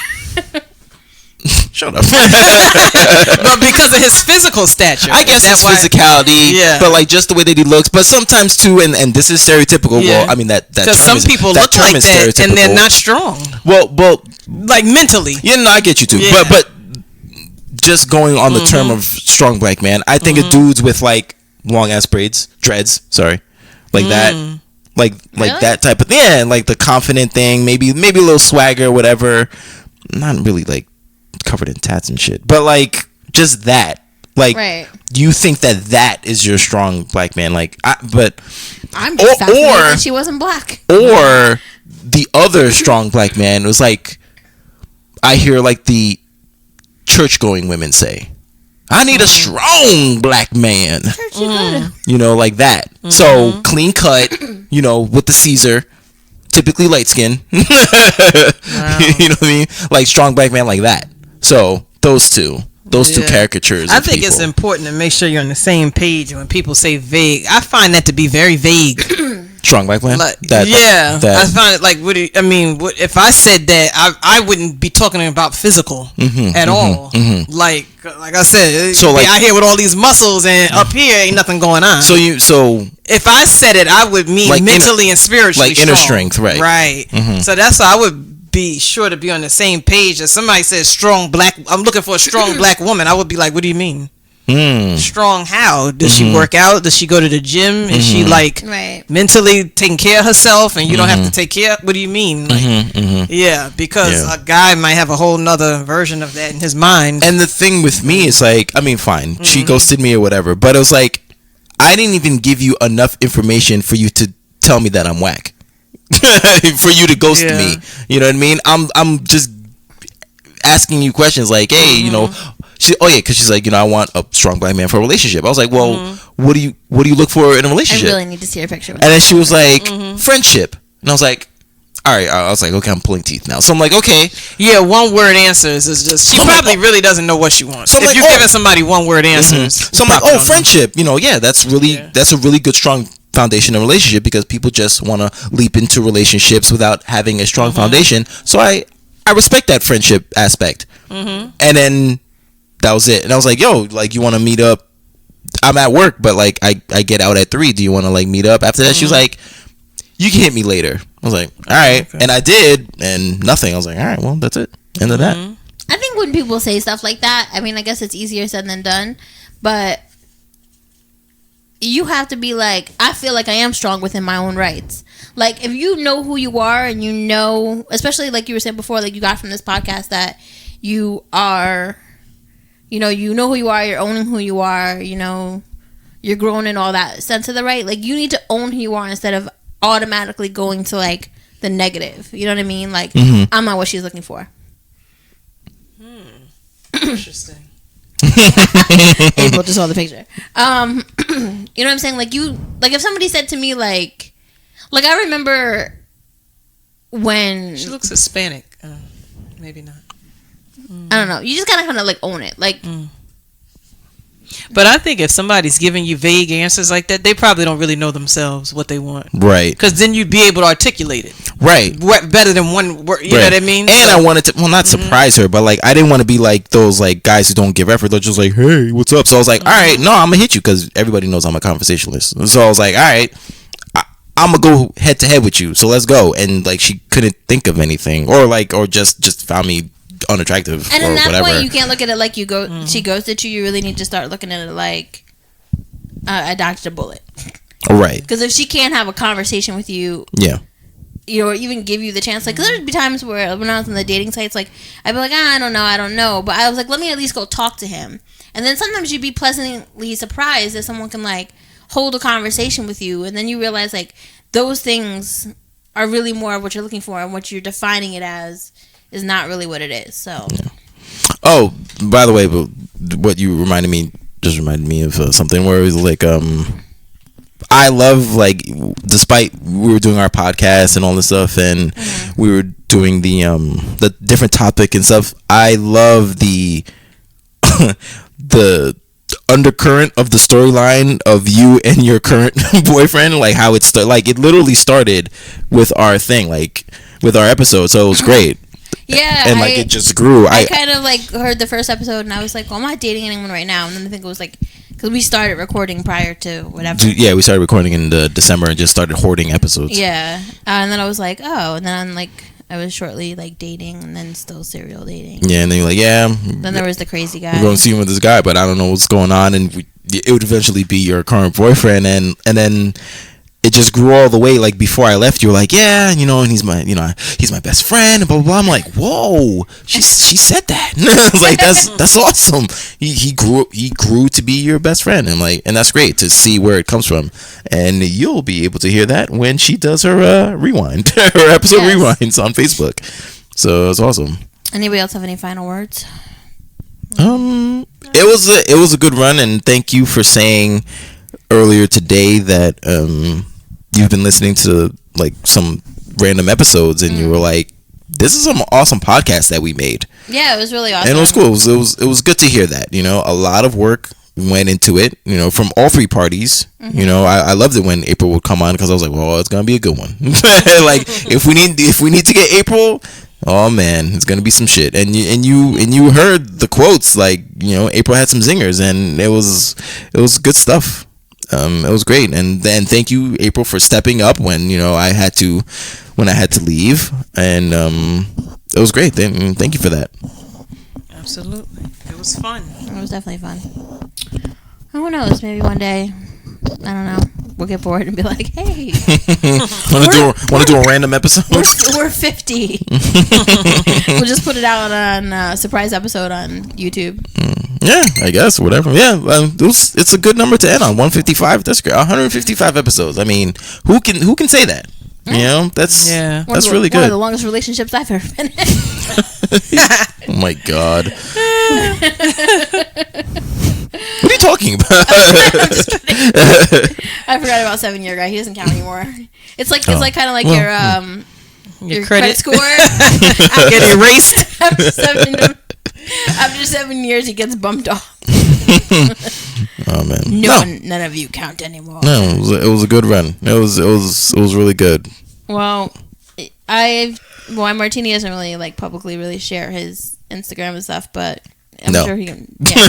Shut up. But because of his physical stature, I guess his physicality. Yeah. But like just the way that he looks. But sometimes too, and this is stereotypical. Yeah. Well, I mean that term some people look like that and they're not strong. Well, like mentally. Yeah, no, I get you too. Yeah. But just going on the term of strong black man, I think of dudes with like long ass braids, dreads. Sorry, like that. Like really? That type of thing, yeah, like the confident thing, maybe a little swagger, whatever. Not really like covered in tats and shit, but like just that. Like, you think that is your strong black man? Like, but I'm just fascinated that she wasn't black. Or the other strong black man was like, I hear like the church going women say, I need a strong black man. You know, like that. So clean cut, you know, with the Caesar, typically light skin. You know what I mean? Like strong black man like that. So those two caricatures. I think it's important to make sure you're on the same page when people say vague. I find that to be very vague. Strong black man. Like, I find it like. If I said that, I wouldn't be talking about physical at all. Like I said, so like, out here with all these muscles and up here ain't nothing going on. So if I said it, I would mean like mentally and spiritually, like inner strength, right? Right. So that's why I would be sure to be on the same page. If somebody says strong black, I'm looking for a strong black woman, I would be like, what do you mean? Strong how? Does she work out? Does she go to the gym? Is she like mentally taking care of herself and you don't have to take care? What do you mean? Like, yeah, because a guy might have a whole nother version of that in his mind. And the thing with me is like, I mean, fine, she ghosted me or whatever, but it was like, I didn't even give you enough information for you to tell me that I'm whack. For you to ghost me, you know what I mean? I'm just asking you questions like, hey, you know, because she's like, you know, I want a strong black man for a relationship. I was like, well, what do you look for in a relationship? I really need to see her picture. And then she was like, friendship, and I was like, all right. I was like, okay, I'm pulling teeth now. So I'm like, okay, yeah, one word answers is just. She probably really doesn't know what she wants. So if you're giving somebody one word answers, so I'm like, oh, friendship, you know, that's a really good strong foundation in a relationship because people just want to leap into relationships without having a strong foundation. So I respect that friendship aspect. And then that was it. And I was like, yo, like, you want to meet up? I'm at work, but like I get out at 3. Do you want to like meet up after that? She was like, you can hit me later. I was like, all right. Okay. And I did, and nothing. I was like, all right, well, that's it. End of that. I think when people say stuff like that, I mean, I guess it's easier said than done, but you have to be like, I feel like I am strong within my own rights. Like, if you know who you are and you know, especially like you were saying before, like you got from this podcast that you are, you know who you are, you're owning who you are, you know, you're growing in all that sense of the right. Like, you need to own who you are instead of automatically going to like the negative. You know what I mean? Like, I'm not what she's looking for. Interesting. April just saw the picture. You know what I'm saying? Like if somebody said to me like I remember when she looks Hispanic. Maybe not. I don't know. You just gotta kind of like own it. Like. But I think if somebody's giving you vague answers like that, they probably don't really know themselves what they want. Right. Because then you'd be able to articulate it. Right. Better than one word. You know what I mean? And I wanted to, well, not surprise her, but like, I didn't want to be like those like guys who don't give effort. They're just like, hey, what's up? So I was like, all right, no, I'm going to hit you because everybody knows I'm a conversationalist. So I was like, all right, I'm going to go head to head with you. So let's go. And like, she couldn't think of anything or just found me unattractive and or at that whatever. point you can't look at it like she ghosted you. You really need to start looking at it like I dodged a bullet. Right. Because if she can't have a conversation with you, or even give you the chance, like there'd be times where when I was on the dating sites, like I'd be like, I don't know, but I was like, let me at least go talk to him. And then sometimes you'd be pleasantly surprised that someone can like hold a conversation with you, and then you realize like those things are really more of what you're looking for, and what you're defining it as is not really what it is. So oh, by the way, but what you reminded me of something where it was like I love, like, despite we were doing our podcast and all this stuff, and we were doing the different topic and stuff, I love the the undercurrent of the storyline of you and your current boyfriend, like how it started. Like it literally started with our thing, like with our episode, so it was great. Yeah, and like it just grew. I kind of like heard the first episode, and I was like, well, I'm not dating anyone right now. And then I think it was like, because we started recording prior to whatever. Yeah, we started recording in December and just started hoarding episodes. Yeah, and then I was like, oh, and then like I was shortly like dating, and then still serial dating. Yeah, and then you're like, yeah. Then there was the crazy guy. We're going to see him with this guy, but I don't know what's going on, and it would eventually be your current boyfriend, and then it just grew all the way. Like before I left, you were like, yeah, and he's my best friend, and blah blah blah. I'm like, whoa, she said that. I was like, that's awesome. He grew to be your best friend, and like, and that's great to see where it comes from. And you'll be able to hear that when she does her rewind, her episode rewinds on Facebook. So it's awesome. Anybody else have any final words? It was a good run, and thank you for saying earlier today that you've been listening to like some random episodes, and you were like, this is some awesome podcast that we made. Yeah, it was really awesome, and it was cool. It was good to hear that. A lot of work went into it, from all three parties. I loved it when April would come on, because I was like, well, it's gonna be a good one. Like if we need to get April, oh man, it's gonna be some shit. And you heard the quotes, like, April had some zingers, and it was good stuff. It was great, and then thank you, April, for stepping up when I had to leave, and it was great. Thank you for that. Absolutely, it was fun. It was definitely fun. Who knows? Maybe one day, I don't know, we'll get bored and be like, hey, want to do a random episode? We're 50. We'll just put it out on a surprise episode on YouTube. Yeah, I guess, whatever. Yeah, it's a good number to end on. 155. That's great. 155 episodes. I mean, who can say that? That's really good. One of the longest relationships I've ever been in. Oh my god. What are you talking about? I forgot about 7-year guy. He doesn't count anymore. It's like kind of like your credit score. Get erased. After 7 years, he gets bumped off. Oh man, none of you count anymore. No, it was a good run. It was really good. Well, Martini doesn't really like publicly really share his Instagram and stuff, but I'm sure he can. Yeah.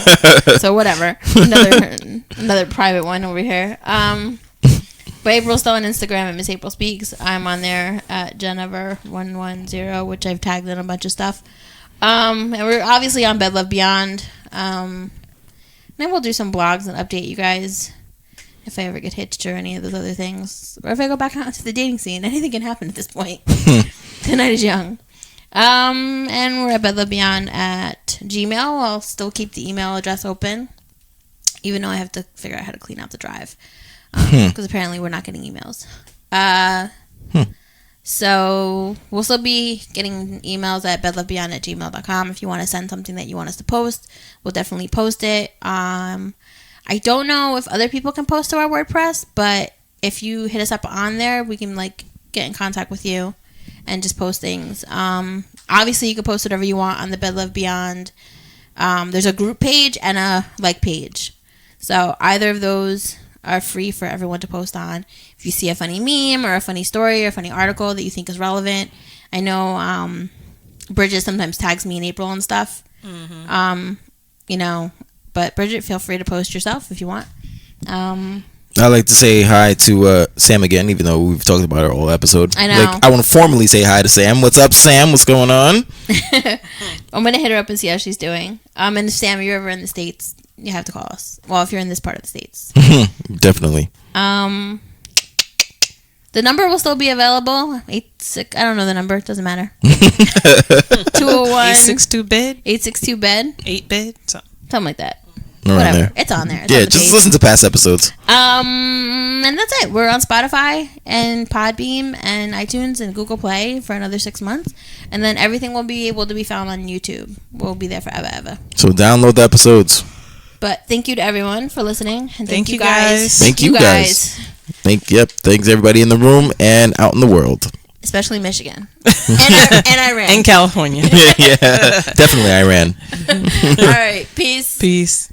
So whatever. Another private one over here. But April's still on Instagram at Miss April Speaks. I'm on there at Jennifer110, which I've tagged in a bunch of stuff. And we're obviously on BedLoveBeyond. And then we'll do some blogs and update you guys if I ever get hitched or any of those other things. Or if I go back out to the dating scene. Anything can happen at this point. The night is young. And we're at BedLoveBeyond at Gmail. I'll still keep the email address open, even though I have to figure out how to clean out the drive. Because apparently we're not getting emails. So we'll still be getting emails at bedlovebeyond@gmail.com. If you want to send something that you want us to post, we'll definitely post it. I don't know if other people can post to our WordPress, but if you hit us up on there, we can like get in contact with you and just post things. Obviously, you can post whatever you want on the BedLoveBeyond. There's a group page and a like page. So either of those are free for everyone to post on. If you see a funny meme or a funny story or a funny article that you think is relevant, I know Bridget sometimes tags me in April and stuff. You know, but Bridget, feel free to post yourself if you want. I'd like to say hi to Sam again, even though we've talked about her all episode. I know. Like, I want to formally say hi to Sam. What's up, Sam? What's going on? I'm going to hit her up and see how she's doing. And Sam, if you're ever in the States, you have to call us. Well, if you're in this part of the States. Definitely. The number will still be available. I don't know the number. It doesn't matter. 201 862 bed. 862 bed. 8 bed. Something like that. Around Whatever. there. It's on there. It's yeah, on the just page. listen to past episodes. And that's it. We're on Spotify and Podbeam and iTunes and Google Play for another 6 months. And then everything will be able to be found on YouTube. We'll be there forever, ever. So download the episodes. But thank you to everyone for listening. And thank you guys. Thank you guys. Thanks everybody in the room and out in the world. Especially Michigan. and Iran. And California. Yeah, definitely Iran. All right. Peace. Peace.